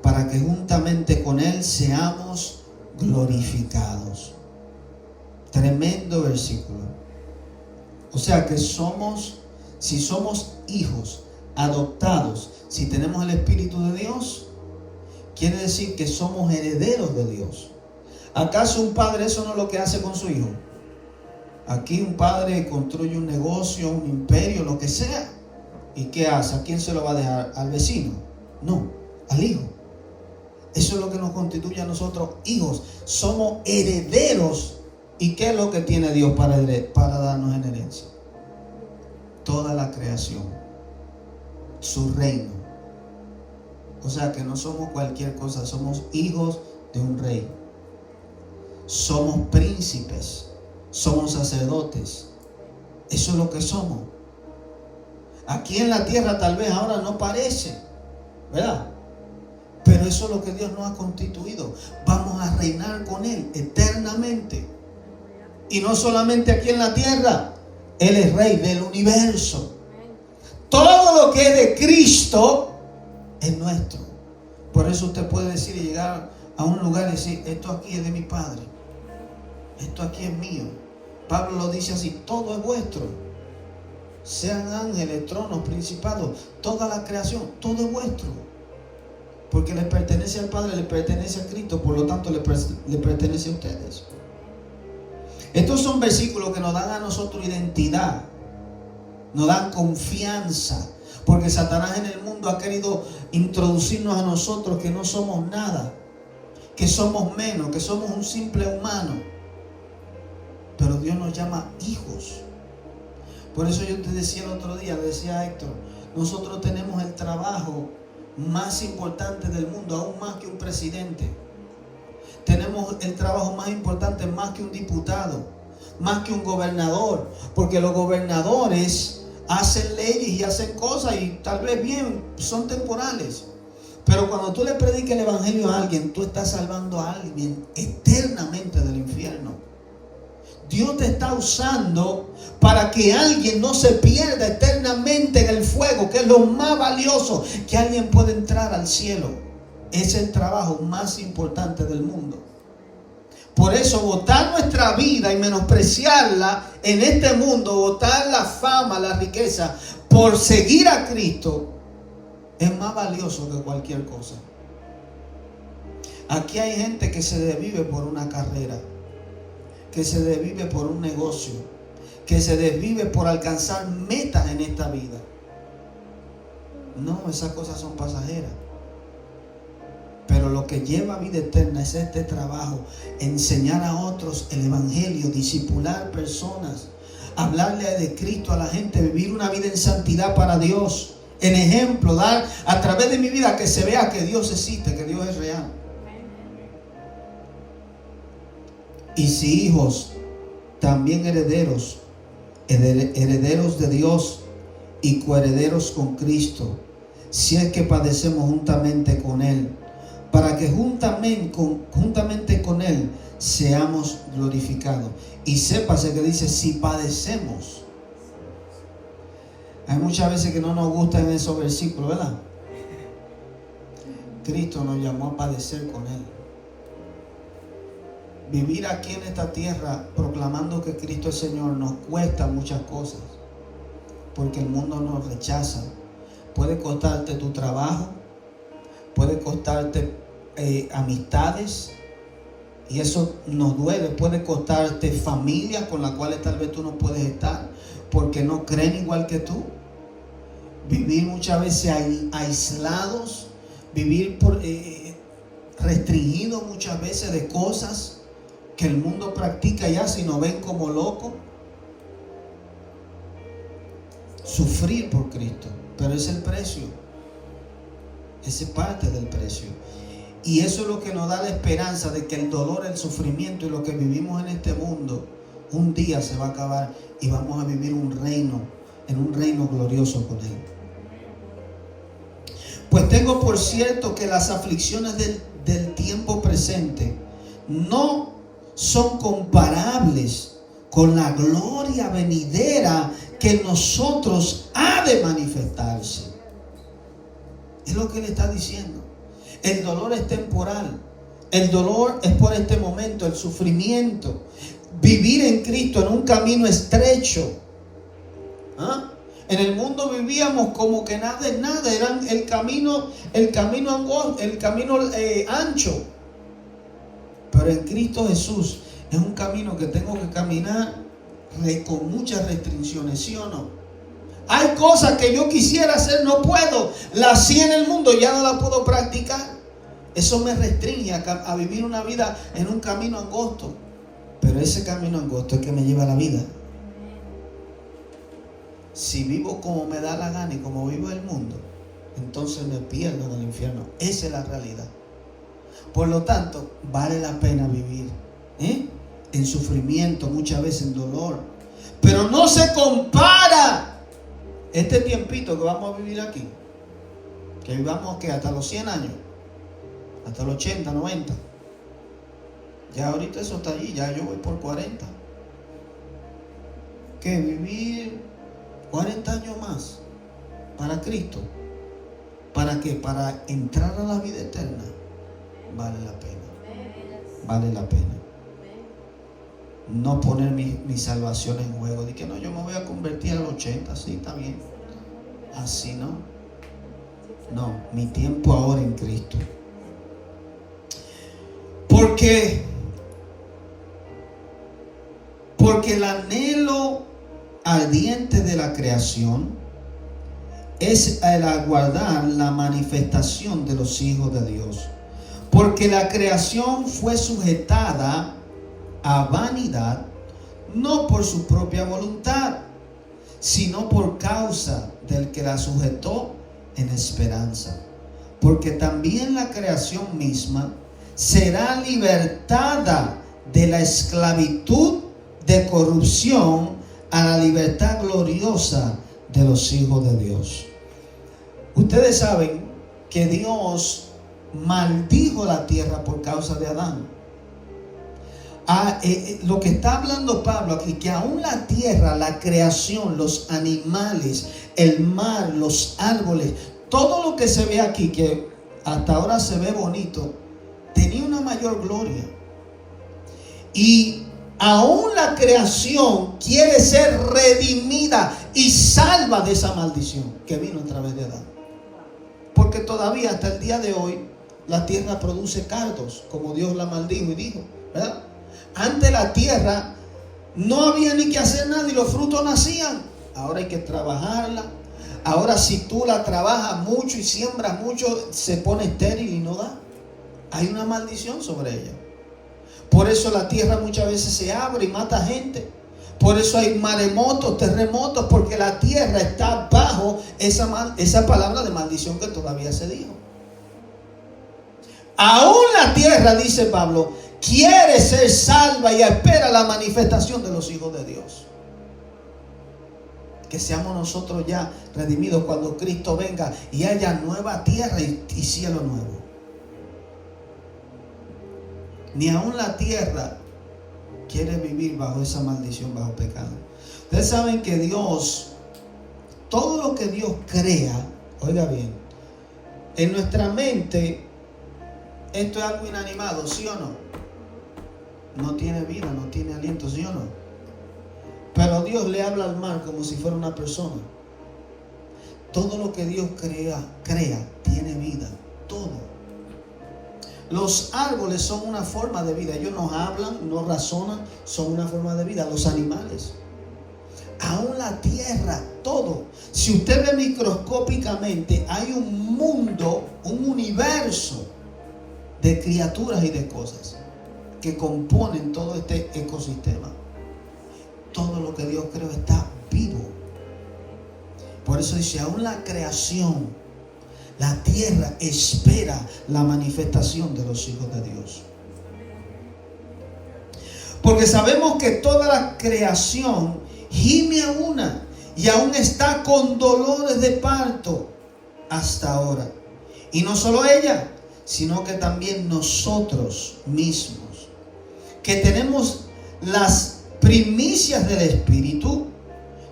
para que juntamente con Él seamos glorificados. Tremendo versículo. O sea que somos Si somos hijos adoptados, si tenemos el Espíritu de Dios, quiere decir que somos herederos de Dios. ¿Acaso un padre eso no es lo que hace con su hijo? Aquí un padre construye un negocio, un imperio, lo que sea. ¿Y qué hace? ¿A quién se lo va a dejar? ¿Al vecino? No, al hijo. Eso es lo que nos constituye a nosotros hijos. Somos herederos. ¿Y qué es lo que tiene Dios para darnos en herencia? Toda la creación, su reino. O sea que no somos cualquier cosa, somos hijos de un rey. Somos príncipes, somos sacerdotes. Eso es lo que somos. Aquí en la tierra tal vez ahora no parece, ¿verdad? Pero eso es lo que Dios nos ha constituido. Vamos a reinar con Él eternamente. Y no solamente aquí en la tierra. Él es Rey del universo. Todo lo que es de Cristo es nuestro. Por eso usted puede decir y llegar a un lugar y decir: esto aquí es de mi Padre, esto aquí es mío. Pablo lo dice así: todo es vuestro. Sean ángeles, tronos, principados, toda la creación, todo es vuestro. Porque le pertenece al Padre, le pertenece a Cristo, por lo tanto le pertenece a ustedes. Estos son versículos que nos dan a nosotros identidad, nos dan confianza, porque Satanás en el mundo ha querido introducirnos a nosotros que no somos nada, que somos menos, que somos un simple humano. Pero Dios nos llama hijos. Por eso yo te decía el otro día, decía Héctor, nosotros tenemos el trabajo más importante del mundo, aún más que un presidente. Tenemos el trabajo más importante, más que un diputado, más que un gobernador, porque los gobernadores hacen leyes y hacen cosas y tal vez bien, son temporales. Pero cuando tú le predicas el evangelio a alguien, tú estás salvando a alguien eternamente del infierno. Dios te está usando para que alguien no se pierda eternamente en el fuego, que es lo más valioso, que alguien pueda entrar al cielo. Es el trabajo más importante del mundo. Por eso botar nuestra vida y menospreciarla en este mundo, botar la fama, la riqueza, por seguir a Cristo, es más valioso que cualquier cosa. Aquí hay gente que se desvive por una carrera, que se desvive por un negocio, que se desvive por alcanzar metas en esta vida. No, esas cosas son pasajeras. Pero lo que lleva a vida eterna es este trabajo: enseñar a otros el evangelio, discipular personas, hablarle de Cristo a la gente, vivir una vida en santidad para Dios, en ejemplo, dar a través de mi vida que se vea que Dios existe, que Dios es real. Y si hijos, también herederos, herederos de Dios y coherederos con Cristo, si es que padecemos juntamente con Él, para que juntamente con Él seamos glorificados. Y sépase que dice: si padecemos. Hay muchas veces que no nos gustan esos versículos, ¿verdad? Cristo nos llamó a padecer con Él. Vivir aquí en esta tierra proclamando que Cristo es Señor nos cuesta muchas cosas, porque el mundo nos rechaza. Puede costarte tu trabajo, puede costarte amistades, y eso nos duele. Puede costarte familia con la cual tal vez tú no puedes estar porque no creen igual que tú. Vivir muchas veces aislados, vivir restringidos muchas veces de cosas que el mundo practica y hace y nos ven como locos. Sufrir por Cristo, pero es el precio. Esa es parte del precio. Y eso es lo que nos da la esperanza de que el dolor, el sufrimiento y lo que vivimos en este mundo un día se va a acabar y vamos a vivir en un reino glorioso con Él. Pues tengo por cierto que las aflicciones del tiempo presente no son comparables con la gloria venidera que en nosotros ha de manifestarse. Es lo que Él está diciendo. El dolor es temporal. El dolor es por este momento, el sufrimiento. Vivir en Cristo en un camino estrecho. En el mundo vivíamos como que nada es nada. Era el camino angosto, el camino ancho. Pero en Cristo Jesús es un camino que tengo que caminar con muchas restricciones, ¿sí o no? Hay cosas que yo quisiera hacer, no puedo. Las hacía en el mundo, ya no la puedo practicar. Eso me restringe a vivir una vida en un camino angosto. Pero ese camino angosto es que me lleva a la vida. Si vivo como me da la gana y como vivo el mundo, entonces me pierdo en el infierno. Esa es la realidad. Por lo tanto, vale la pena vivir en sufrimiento, muchas veces en dolor. Pero no se compara este tiempito que vamos a vivir aquí, que vivamos que hasta los 100 años, hasta los 80, 90. Ya ahorita eso está allí, ya yo voy por 40. Que vivir 40 años más para Cristo. ¿Para qué? Para entrar a la vida eterna. Vale la pena. Vale la pena. No poner mi salvación en juego. De que no, yo me voy a convertir a los 80. Sí, está bien. Así no. No, mi tiempo ahora en Cristo. Porque el anhelo ardiente de la creación es el aguardar la manifestación de los hijos de Dios. Porque la creación fue sujetada a vanidad, no por su propia voluntad, sino por causa del que la sujetó en esperanza. Porque también la creación misma será libertada de la esclavitud de corrupción a la libertad gloriosa de los hijos de Dios. Ustedes saben que Dios maldijo la tierra por causa de Adán. Lo que está hablando Pablo aquí, que aún la tierra, la creación, los animales, el mar, los árboles, todo lo que se ve aquí, que hasta ahora se ve bonito, tenía una mayor gloria. Y aún la creación quiere ser redimida y salva de esa maldición que vino a través de Adán. Porque todavía hasta el día de hoy la tierra produce cardos, como Dios la maldijo y dijo, ¿verdad? Antes la tierra no había ni que hacer nada y los frutos nacían. Ahora hay que trabajarla. Ahora si tú la trabajas mucho y siembras mucho, se pone estéril y no da. Hay una maldición sobre ella. Por eso la tierra muchas veces se abre y mata gente. Por eso hay maremotos, terremotos, porque la tierra está bajo esa palabra de maldición que todavía se dijo. Aún la tierra, dice Pablo, quiere ser salva y espera la manifestación de los hijos de Dios. Que seamos nosotros ya redimidos cuando Cristo venga y haya nueva tierra y cielo nuevo. Ni aún la tierra quiere vivir bajo esa maldición, bajo pecado. Ustedes saben que Dios, todo lo que Dios crea, oiga bien, en nuestra mente, esto es algo inanimado, ¿sí o no? No tiene vida, no tiene aliento, ¿sí o no? Pero Dios le habla al mar como si fuera una persona. Todo lo que Dios crea tiene vida, todo. Los árboles son una forma de vida. Ellos no hablan, no razonan, son una forma de vida. Los animales, aún la tierra, todo. Si usted ve microscópicamente, hay un mundo, un universo de criaturas y de cosas que componen todo este ecosistema. Todo lo que Dios creó está vivo. Por eso dice, aún la creación, la tierra espera la manifestación de los hijos de Dios. Porque sabemos que toda la creación gime a una y aún está con dolores de parto hasta ahora. Y no solo ella, sino que también nosotros mismos, que tenemos las primicias del Espíritu,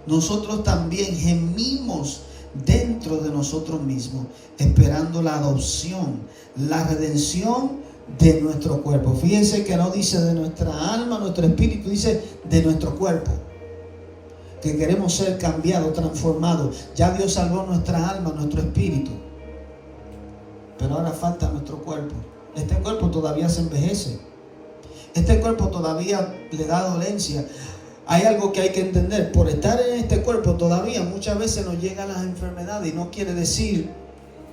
nosotros también gemimos dentro de nosotros mismos, esperando la adopción, la redención de nuestro cuerpo. Fíjense que no dice de nuestra alma, nuestro espíritu, dice de nuestro cuerpo. que queremos ser cambiados, transformados. Ya Dios salvó nuestra alma, nuestro espíritu. Pero ahora falta nuestro cuerpo. Este cuerpo todavía se envejece. Este cuerpo todavía le da dolencia. Hay algo que hay que entender. Por estar en este cuerpo todavía muchas veces nos llegan las enfermedades. Y no quiere decir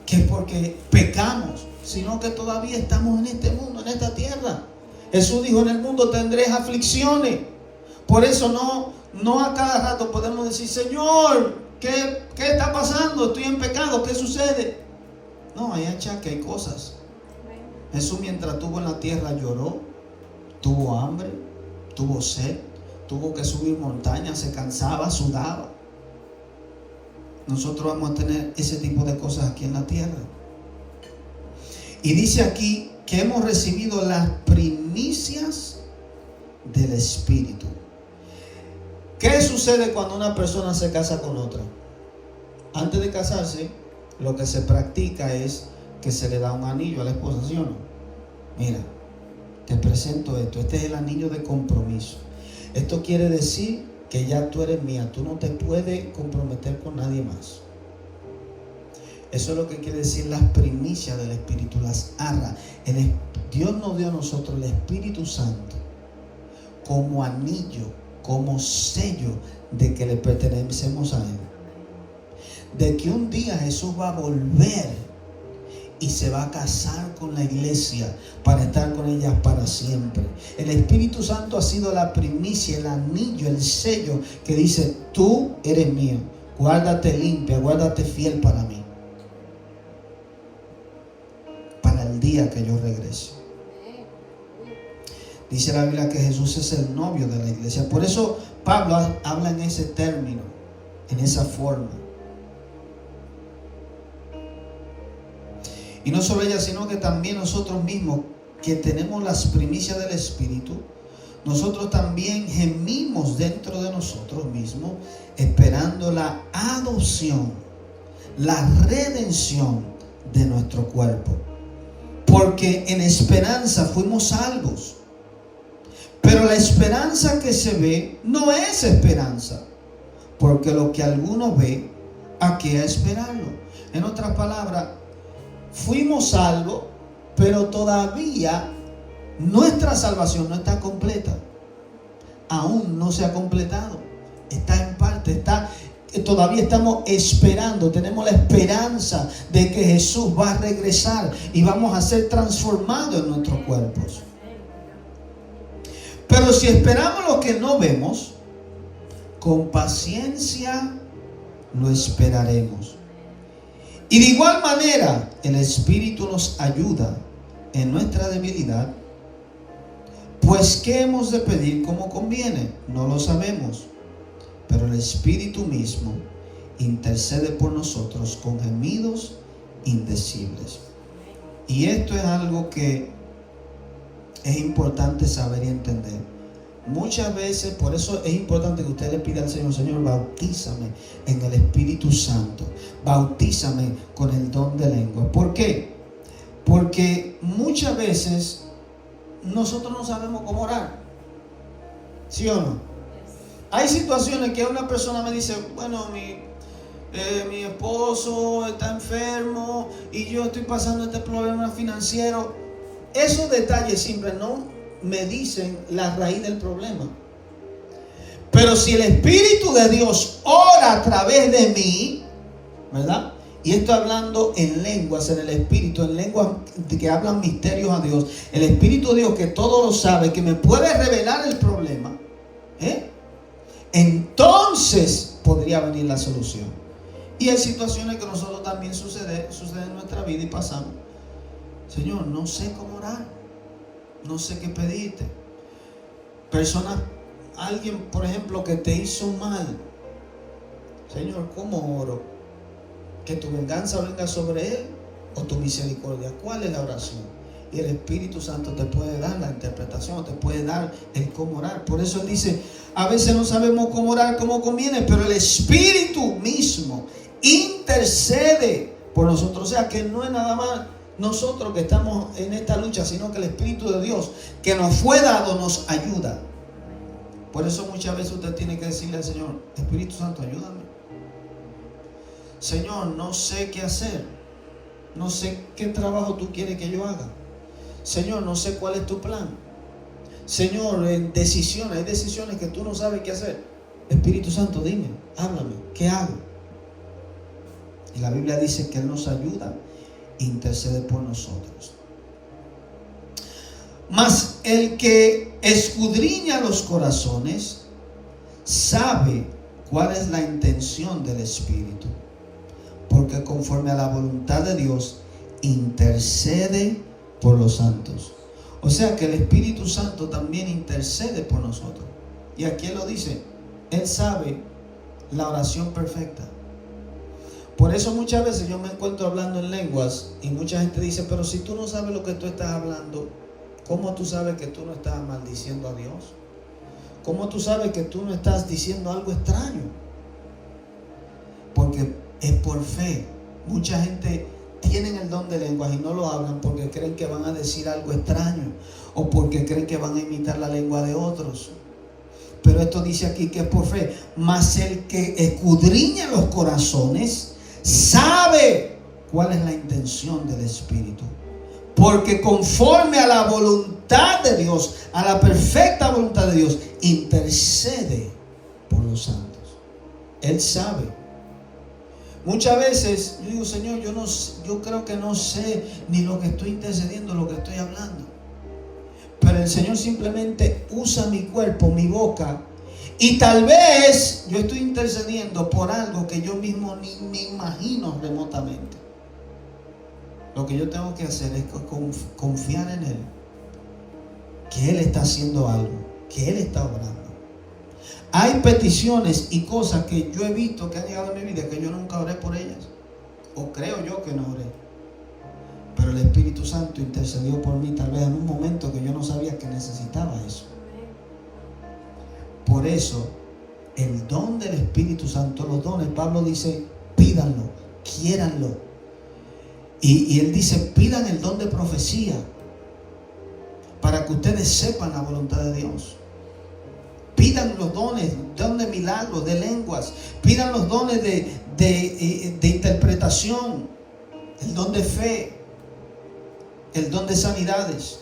que es porque pecamos, sino que todavía estamos en este mundo, en esta tierra. Jesús dijo: en el mundo tendréis aflicciones. Por eso no a cada rato podemos decir: Señor, ¿qué está pasando? Estoy en pecado, ¿qué sucede? No, hay achaque, hay cosas. Jesús, mientras estuvo en la tierra, lloró, tuvo hambre, tuvo sed, tuvo que subir montañas, se cansaba, sudaba. Nosotros vamos a tener ese tipo de cosas aquí en la tierra. Y dice aquí que hemos recibido las primicias del Espíritu. ¿Qué sucede cuando una persona se casa con otra? Antes de casarse, lo que se practica es que se le da un anillo a la esposa, ¿sí o no? Mira, te presento esto. Este es el anillo de compromiso. Esto quiere decir que ya tú eres mía. Tú no te puedes comprometer con nadie más. Eso es lo que quiere decir las primicias del Espíritu, las arras. Dios nos dio a nosotros el Espíritu Santo como anillo, como sello de que le pertenecemos a Él. De que un día Jesús va a volver y se va a casar con la iglesia para estar con ella para siempre. El Espíritu Santo ha sido la primicia, el anillo, el sello que dice: tú eres mío, guárdate limpia, guárdate fiel para mí, para el día que yo regrese. Dice la Biblia que Jesús es el novio de la iglesia. Por eso Pablo habla en ese término, en esa forma. Y no solo ella, sino que también nosotros mismos, que tenemos las primicias del Espíritu, nosotros también gemimos dentro de nosotros mismos, esperando la adopción, la redención de nuestro cuerpo. Porque en esperanza fuimos salvos. Pero la esperanza que se ve no es esperanza, porque lo que alguno ve, ¿a qué esperarlo? En otras palabras, fuimos salvos, pero todavía nuestra salvación no está completa. Aún no se ha completado. Está en parte, todavía estamos esperando, tenemos la esperanza de que Jesús va a regresar y vamos a ser transformados en nuestros cuerpos. Pero si esperamos lo que no vemos, con paciencia lo esperaremos. Y de igual manera, el Espíritu nos ayuda en nuestra debilidad. Pues, ¿qué hemos de pedir como conviene? No lo sabemos. Pero el Espíritu mismo intercede por nosotros con gemidos indecibles. Y esto es algo que es importante saber y entender. Muchas veces, por eso es importante que usted le pida al Señor: Señor, bautízame en el Espíritu Santo, bautízame con el don de lengua. ¿Por qué? Porque muchas veces nosotros no sabemos cómo orar, ¿sí o no? Hay situaciones que una persona me dice: bueno, mi esposo está enfermo y yo estoy pasando este problema financiero. Esos detalles simples no me dicen la raíz del problema. Pero si el Espíritu de Dios ora a través de mí, ¿verdad? Y estoy hablando en lenguas, en el Espíritu, en lenguas que hablan misterios a Dios. El Espíritu de Dios, que todo lo sabe, que me puede revelar el problema, entonces podría venir la solución. Y hay situaciones que nosotros también sucede en nuestra vida y pasamos: Señor, no sé cómo orar, no sé qué pedirte. Alguien, por ejemplo, que te hizo mal. Señor, ¿cómo oro? ¿Que tu venganza venga sobre él o tu misericordia? ¿Cuál es la oración? Y el Espíritu Santo te puede dar la interpretación, te puede dar el cómo orar. Por eso él dice: a veces no sabemos cómo orar como conviene, pero el Espíritu mismo intercede por nosotros. O sea, que no es nada más nosotros que estamos en esta lucha, sino que el Espíritu de Dios que nos fue dado nos ayuda. Por eso muchas veces usted tiene que decirle al Señor: Espíritu Santo, ayúdame. Señor, no sé qué hacer. No sé qué trabajo tú quieres que yo haga. Señor, no sé cuál es tu plan. Señor, hay decisiones que tú no sabes qué hacer. Espíritu Santo, dime, háblame, ¿qué hago? Y la Biblia dice que Él nos ayuda e intercede por nosotros. Mas el que escudriña los corazones sabe cuál es la intención del Espíritu, porque conforme a la voluntad de Dios intercede por los santos. O sea que el Espíritu Santo también intercede por nosotros. Y aquí Él lo dice, Él sabe la oración perfecta. Por eso muchas veces yo me encuentro hablando en lenguas y mucha gente dice: pero si tú no sabes lo que tú estás hablando, ¿cómo tú sabes que tú no estás maldiciendo a Dios? ¿Cómo tú sabes que tú no estás diciendo algo extraño? Porque es por fe. Mucha gente tiene el don de lenguas y no lo hablan porque creen que van a decir algo extraño o porque creen que van a imitar la lengua de otros. Pero esto dice aquí que es por fe. Mas el que escudriña los corazones sabe cuál es la intención del Espíritu, porque conforme a la voluntad de Dios, a la perfecta voluntad de Dios, intercede por los santos. Él sabe. Muchas veces yo digo: Señor, yo creo que no sé ni lo que estoy intercediendo, lo que estoy hablando. Pero el Señor simplemente usa mi cuerpo, mi boca, y tal vez yo estoy intercediendo por algo que yo mismo ni me imagino remotamente. Lo que yo tengo que hacer es confiar en Él, que Él está haciendo algo, que Él está obrando. Hay peticiones y cosas que yo he visto que han llegado a mi vida que yo nunca oré por ellas, o creo yo que no oré, pero el Espíritu Santo intercedió por mí tal vez en un momento que yo no sabía que necesitaba eso. Por eso el don del Espíritu Santo, los dones, Pablo dice: pídanlo, quiéranlo. Y él dice: pidan el don de profecía para que ustedes sepan la voluntad de Dios. Pidan los dones, don de milagros, de lenguas. Pidan los dones de interpretación, el don de fe, el don de sanidades.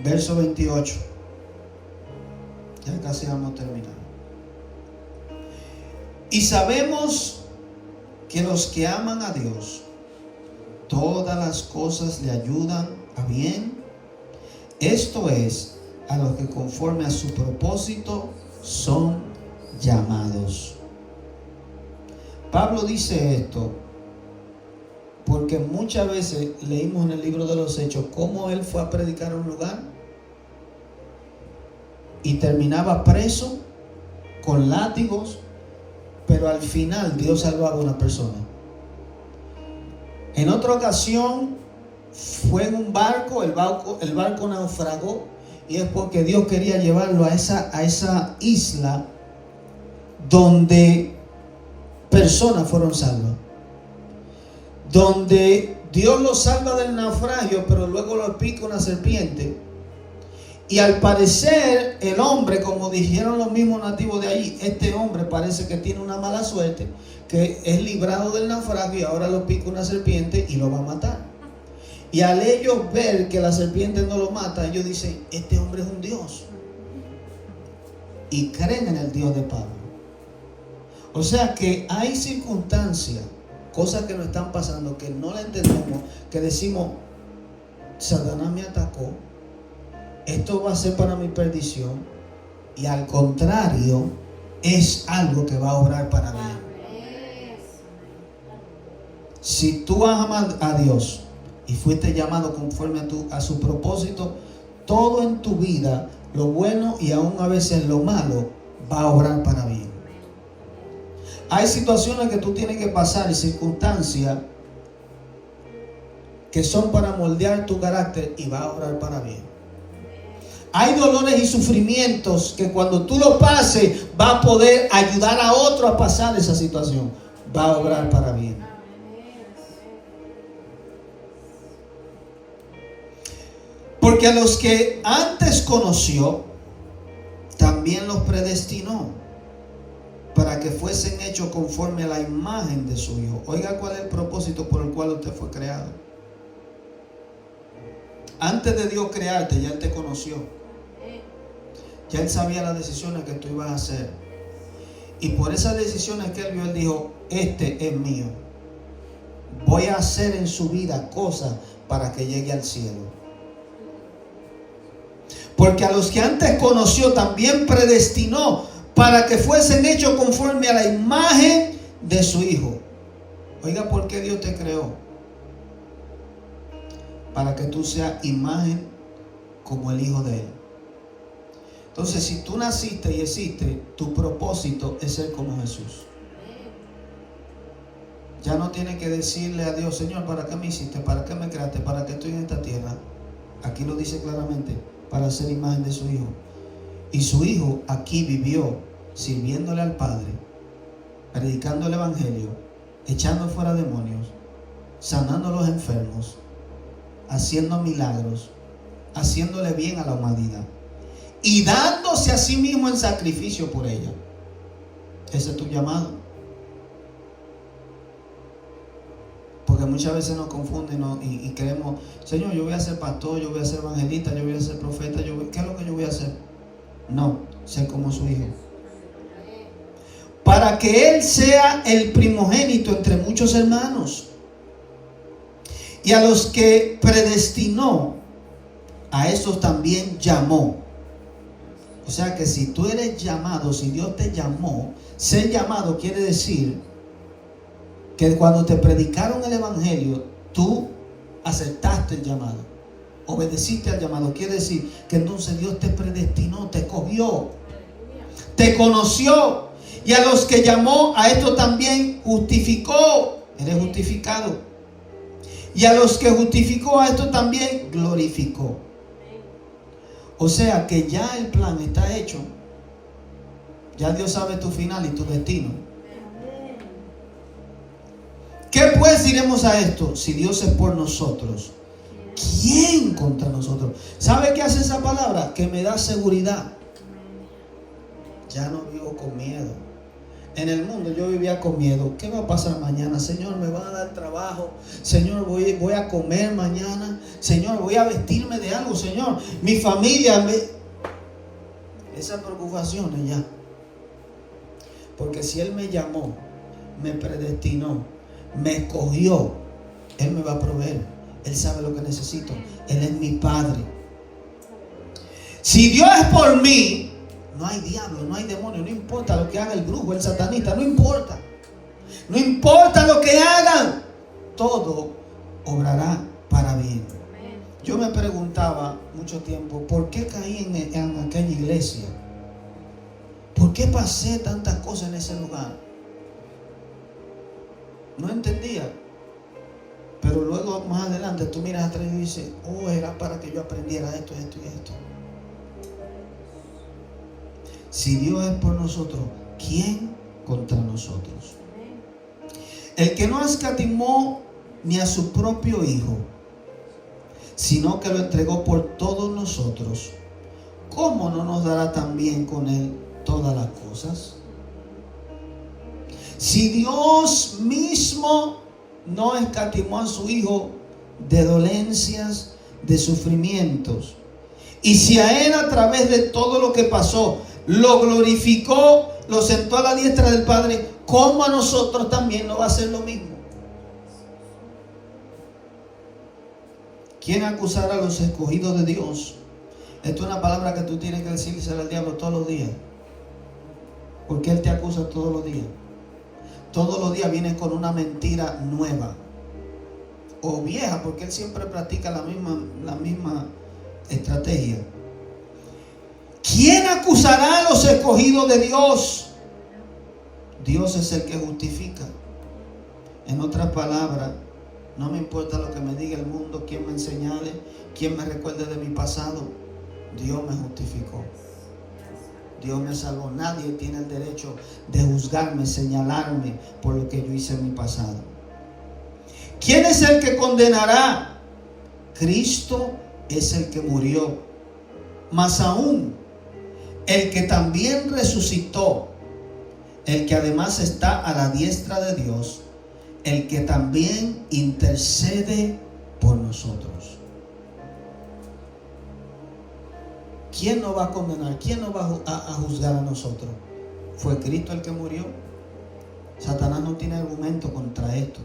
Verso 28. Ya casi vamos a terminar. Y sabemos que los que aman a Dios, todas las cosas le ayudan a bien. Esto es, a los que conforme a su propósito son llamados. Pablo dice esto porque muchas veces leímos en el libro de los Hechos cómo él fue a predicar a un lugar y terminaba preso con látigos, pero al final Dios salvaba a una persona. En otra ocasión fue en un barco, el barco naufragó, y es porque Dios quería llevarlo a esa isla donde personas fueron salvas, donde Dios lo salva del naufragio, pero luego lo pica una serpiente. Y al parecer el hombre, como dijeron los mismos nativos de allí, este hombre parece que tiene una mala suerte, que es librado del naufragio y ahora lo pica una serpiente y lo va a matar. Y al ellos ver que la serpiente no lo mata, ellos dicen: este hombre es un Dios. Y creen en el Dios de Pablo. O sea que hay circunstancias, cosas que nos están pasando, que no la entendemos, que decimos: Satanás me atacó, esto va a ser para mi perdición. Y al contrario, es algo que va a obrar para mí. Si tú amas a Dios y fuiste llamado conforme a su propósito, todo en tu vida, lo bueno y aún a veces lo malo, va a obrar para bien. Hay situaciones que tú tienes que pasar y circunstancias que son para moldear tu carácter y va a obrar para bien. Hay dolores y sufrimientos que cuando tú lo pases va a poder ayudar a otro a pasar esa situación. Va a obrar para bien. Porque a los que antes conoció, también los predestinó para que fuesen hechos conforme a la imagen de su Hijo. Oiga, ¿cuál es el propósito por el cual usted fue creado? Antes de Dios crearte, ya Él te conoció. Ya Él sabía las decisiones que tú ibas a hacer. Y por esas decisiones que Él vio, Él dijo: este es mío. Voy a hacer en su vida cosas para que llegue al cielo. Porque a los que antes conoció, también predestinó para que fuesen hechos conforme a la imagen de su Hijo. Oiga, ¿por qué Dios te creó? Para que tú seas imagen como el Hijo de Él. Entonces, si tú naciste y existes, tu propósito es ser como Jesús. Ya no tienes que decirle a Dios: Señor, ¿para qué me hiciste? ¿Para qué me creaste? ¿Para qué estoy en esta tierra? Aquí lo dice claramente: para ser imagen de su Hijo. Y su Hijo aquí vivió sirviéndole al Padre, predicando el Evangelio, echando fuera demonios, sanando a los enfermos, haciendo milagros, haciéndole bien a la humanidad y dándose a sí mismo en sacrificio por ella. Ese es tu llamado. Porque muchas veces nos confunden y creemos: Señor, yo voy a ser pastor, yo voy a ser evangelista, yo voy a ser profeta, ¿qué es lo que yo voy a hacer? No, ser como su Hijo. Para que Él sea el primogénito entre muchos hermanos. Y a los que predestinó, a esos también llamó. O sea que si tú eres llamado, si Dios te llamó, ser llamado quiere decir que cuando te predicaron el Evangelio, tú aceptaste el llamado, obedeciste al llamado. Quiere decir que entonces Dios te predestinó, te cogió, te conoció. Y a los que llamó, a esto también justificó. Eres justificado. Y a los que justificó, a esto también glorificó. O sea que ya el plan está hecho. Ya Dios sabe tu final y tu destino. ¿Qué pues diremos a esto? Si Dios es por nosotros, ¿quién contra nosotros? ¿Sabe qué hace esa palabra? Que me da seguridad. Ya no vivo con miedo. En el mundo yo vivía con miedo. ¿Qué va a pasar mañana? Señor, me van a dar trabajo. Señor, voy a comer mañana. Señor, voy a vestirme de algo. Señor, mi familia Esas preocupaciones ya. Porque si Él me llamó, me predestinó, me escogió, Él me va a proveer. Él sabe lo que necesito. Él es mi Padre. Si Dios es por mí, no hay diablo, no hay demonio. No importa lo que haga el brujo, el satanista. No importa. No importa lo que hagan. Todo obrará para bien. Yo me preguntaba mucho tiempo: ¿por qué caí en aquella iglesia? ¿Por qué pasé tantas cosas en ese lugar? No entendía. Pero luego más adelante tú miras atrás y dices: oh, era para que yo aprendiera esto, esto y esto. Si Dios es por nosotros, ¿quién contra nosotros? El que no escatimó ni a su propio Hijo, sino que lo entregó por todos nosotros, ¿cómo no nos dará también con Él todas las cosas? Si Dios mismo no escatimó a su Hijo de dolencias, de sufrimientos, y si a Él, a través de todo lo que pasó, lo glorificó, lo sentó a la diestra del Padre, ¿cómo a nosotros también nos va a hacer lo mismo? ¿Quién acusará a los escogidos de Dios? Esto es una palabra que tú tienes que decírsela al diablo todos los días, porque él te acusa todos los días. Todos los días viene con una mentira nueva o vieja, porque él siempre practica la misma estrategia. ¿Quién acusará a los escogidos de Dios? Dios es el que justifica. En otras palabras, no me importa lo que me diga el mundo, quién me señale, quién me recuerde de mi pasado. Dios me justificó. Dios me salvó. Nadie tiene el derecho de juzgarme, señalarme por lo que yo hice en mi pasado. ¿Quién es el que condenará? Cristo es el que murió, más aún el que también resucitó, el que además está a la diestra de Dios, el que también intercede por nosotros. ¿Quién nos va a condenar? ¿Quién nos va a juzgar a nosotros? ¿Fue Cristo el que murió? Satanás no tiene argumento contra esto.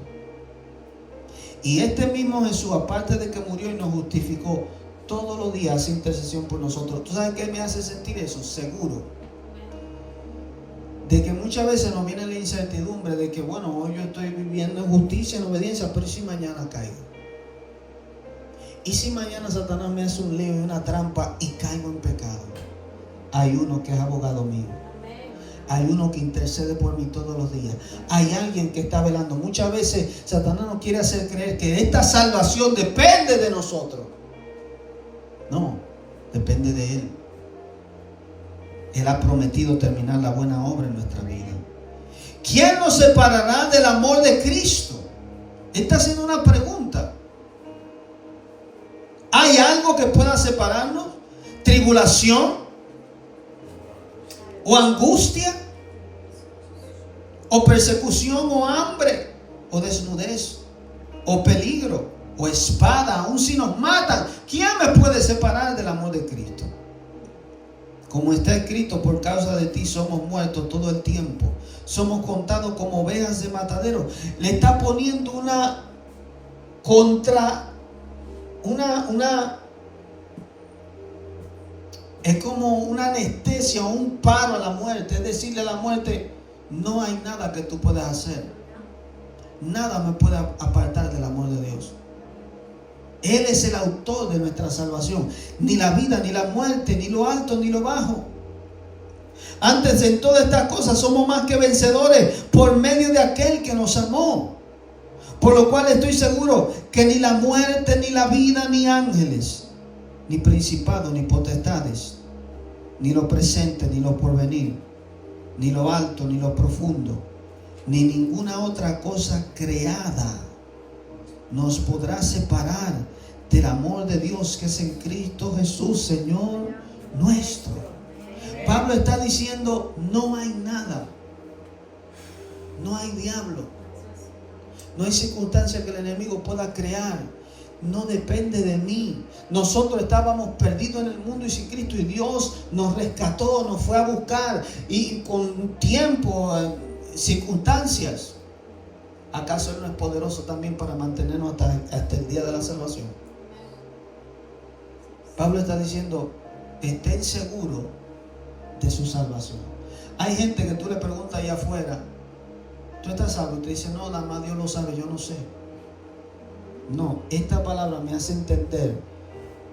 Y este mismo Jesús, aparte de que murió y nos justificó, todos los días hace intercesión por nosotros. ¿Tú sabes qué me hace sentir eso? Seguro de que muchas veces nos viene la incertidumbre de que, bueno, hoy yo estoy viviendo en justicia, en obediencia, pero si mañana caigo. Y si mañana Satanás me hace un lío y una trampa y caigo en pecado. Hay uno que es abogado mío. Hay uno que intercede por mí todos los días. Hay alguien que está velando. Muchas veces Satanás nos quiere hacer creer que esta salvación depende de nosotros. No, depende de Él. Él ha prometido terminar la buena obra en nuestra vida. ¿Quién nos separará del amor de Cristo? Está haciendo una pregunta. ¿Hay algo que pueda separarnos? ¿Tribulación? ¿O angustia? ¿O persecución? ¿O hambre? ¿O desnudez? ¿O peligro? ¿O espada? Aún si nos matan, ¿quién me puede separar del amor de Cristo? Como está escrito, por causa de ti somos muertos todo el tiempo. Somos contados como ovejas de matadero. Le está poniendo una es como una anestesia o un paro a la muerte. Es decirle a la muerte, no hay nada que tú puedas hacer. Nada me puede apartar del amor de Dios. Él es el autor de nuestra salvación. Ni la vida, ni la muerte, ni lo alto, ni lo bajo. Antes, en todas estas cosas somos más que vencedores por medio de aquel que nos amó. Por lo cual estoy seguro que ni la muerte, ni la vida, ni ángeles, ni principados, ni potestades, ni lo presente, ni lo porvenir, ni lo alto, ni lo profundo, ni ninguna otra cosa creada nos podrá separar del amor de Dios que es en Cristo Jesús, Señor nuestro. Pablo está diciendo, no hay nada, no hay diablo, no hay circunstancia que el enemigo pueda crear. No depende de mí. Nosotros estábamos perdidos en el mundo y sin Cristo, y Dios nos rescató, nos fue a buscar, y con tiempo, circunstancias. ¿Acaso Él no es poderoso también para mantenernos hasta el día de la salvación? Pablo está diciendo, estén seguros de su salvación. Hay gente que tú le preguntas allá afuera, ¿tú estás salvo? Y te dice, no, nada más Dios lo sabe, yo no sé. No, esta palabra me hace entender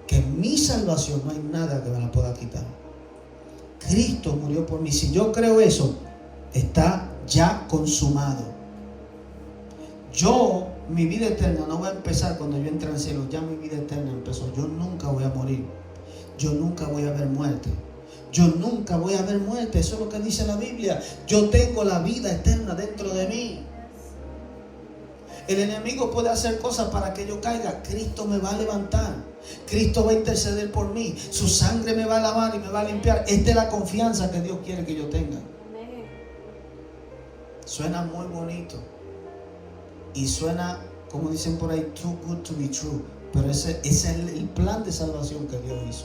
que mi salvación no hay nada que me la pueda quitar. Cristo murió por mí. Si yo creo eso, está ya consumado. Mi vida eterna no va a empezar cuando yo entre al cielo. Ya mi vida eterna empezó. Yo nunca voy a morir. Yo nunca voy a ver muerte. Yo nunca voy a ver muerte. Eso es lo que dice la Biblia. Yo tengo la vida eterna dentro de mí. El enemigo puede hacer cosas para que yo caiga. Cristo me va a levantar. Cristo va a interceder por mí. Su sangre me va a lavar y me va a limpiar. Esta es la confianza que Dios quiere que yo tenga. Suena muy bonito. Y suena, como dicen por ahí, too good to be true. Pero ese es el plan de salvación que Dios hizo.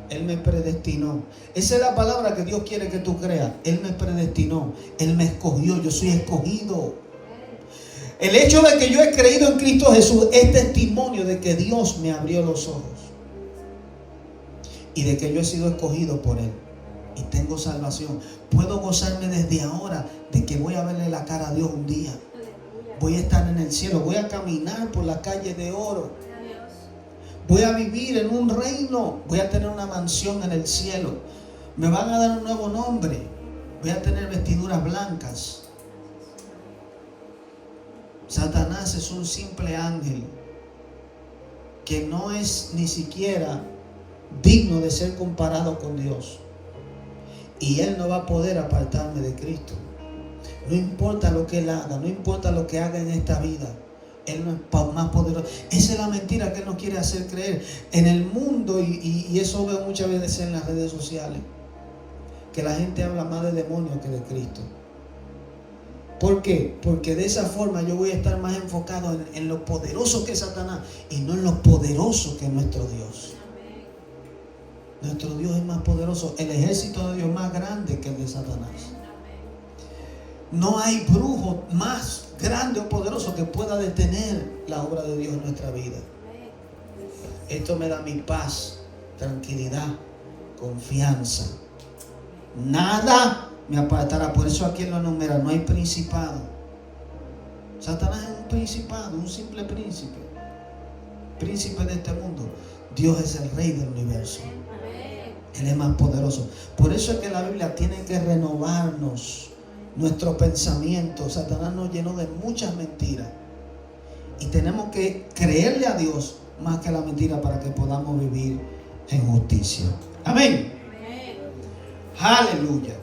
Él me predestinó. Esa es la palabra que Dios quiere que tú creas. Él me predestinó. Él me escogió. Yo soy escogido. El hecho de que yo he creído en Cristo Jesús es testimonio de que Dios me abrió los ojos. Y de que yo he sido escogido por Él. Y tengo salvación. Puedo gozarme desde ahora de que voy a verle la cara a Dios un día. Voy a estar en el cielo. Voy a caminar por la calle de oro. Voy a vivir en un reino. Voy a tener una mansión en el cielo. Me van a dar un nuevo nombre. Voy a tener vestiduras blancas. Satanás es un simple ángel que no es ni siquiera digno de ser comparado con Dios. Y Él no va a poder apartarme de Cristo. No importa lo que Él haga, no importa lo que haga en esta vida Él no es más poderoso. Esa es la mentira que Él nos quiere hacer creer. En el mundo, y eso veo muchas veces en las redes sociales, que la gente habla más de demonios que de Cristo. ¿Por qué? Porque de esa forma yo voy a estar más enfocado en lo poderoso que es Satanás y no en lo poderoso que es nuestro Dios. Nuestro Dios es más poderoso. El ejército de Dios es más grande que el de Satanás. No hay brujo más grande o poderoso que pueda detener la obra de Dios en nuestra vida. Esto me da mi paz, tranquilidad, confianza. Nada me apartará. Por eso aquí en lo enumera, no hay principado. Satanás es un principado, un simple príncipe. Príncipe de este mundo. Dios es el rey del universo. Él es más poderoso. Por eso es que la Biblia tiene que renovarnos nuestro pensamiento. Satanás nos llenó de muchas mentiras. Y tenemos que creerle a Dios más que a la mentira para que podamos vivir en justicia. Amén. Aleluya.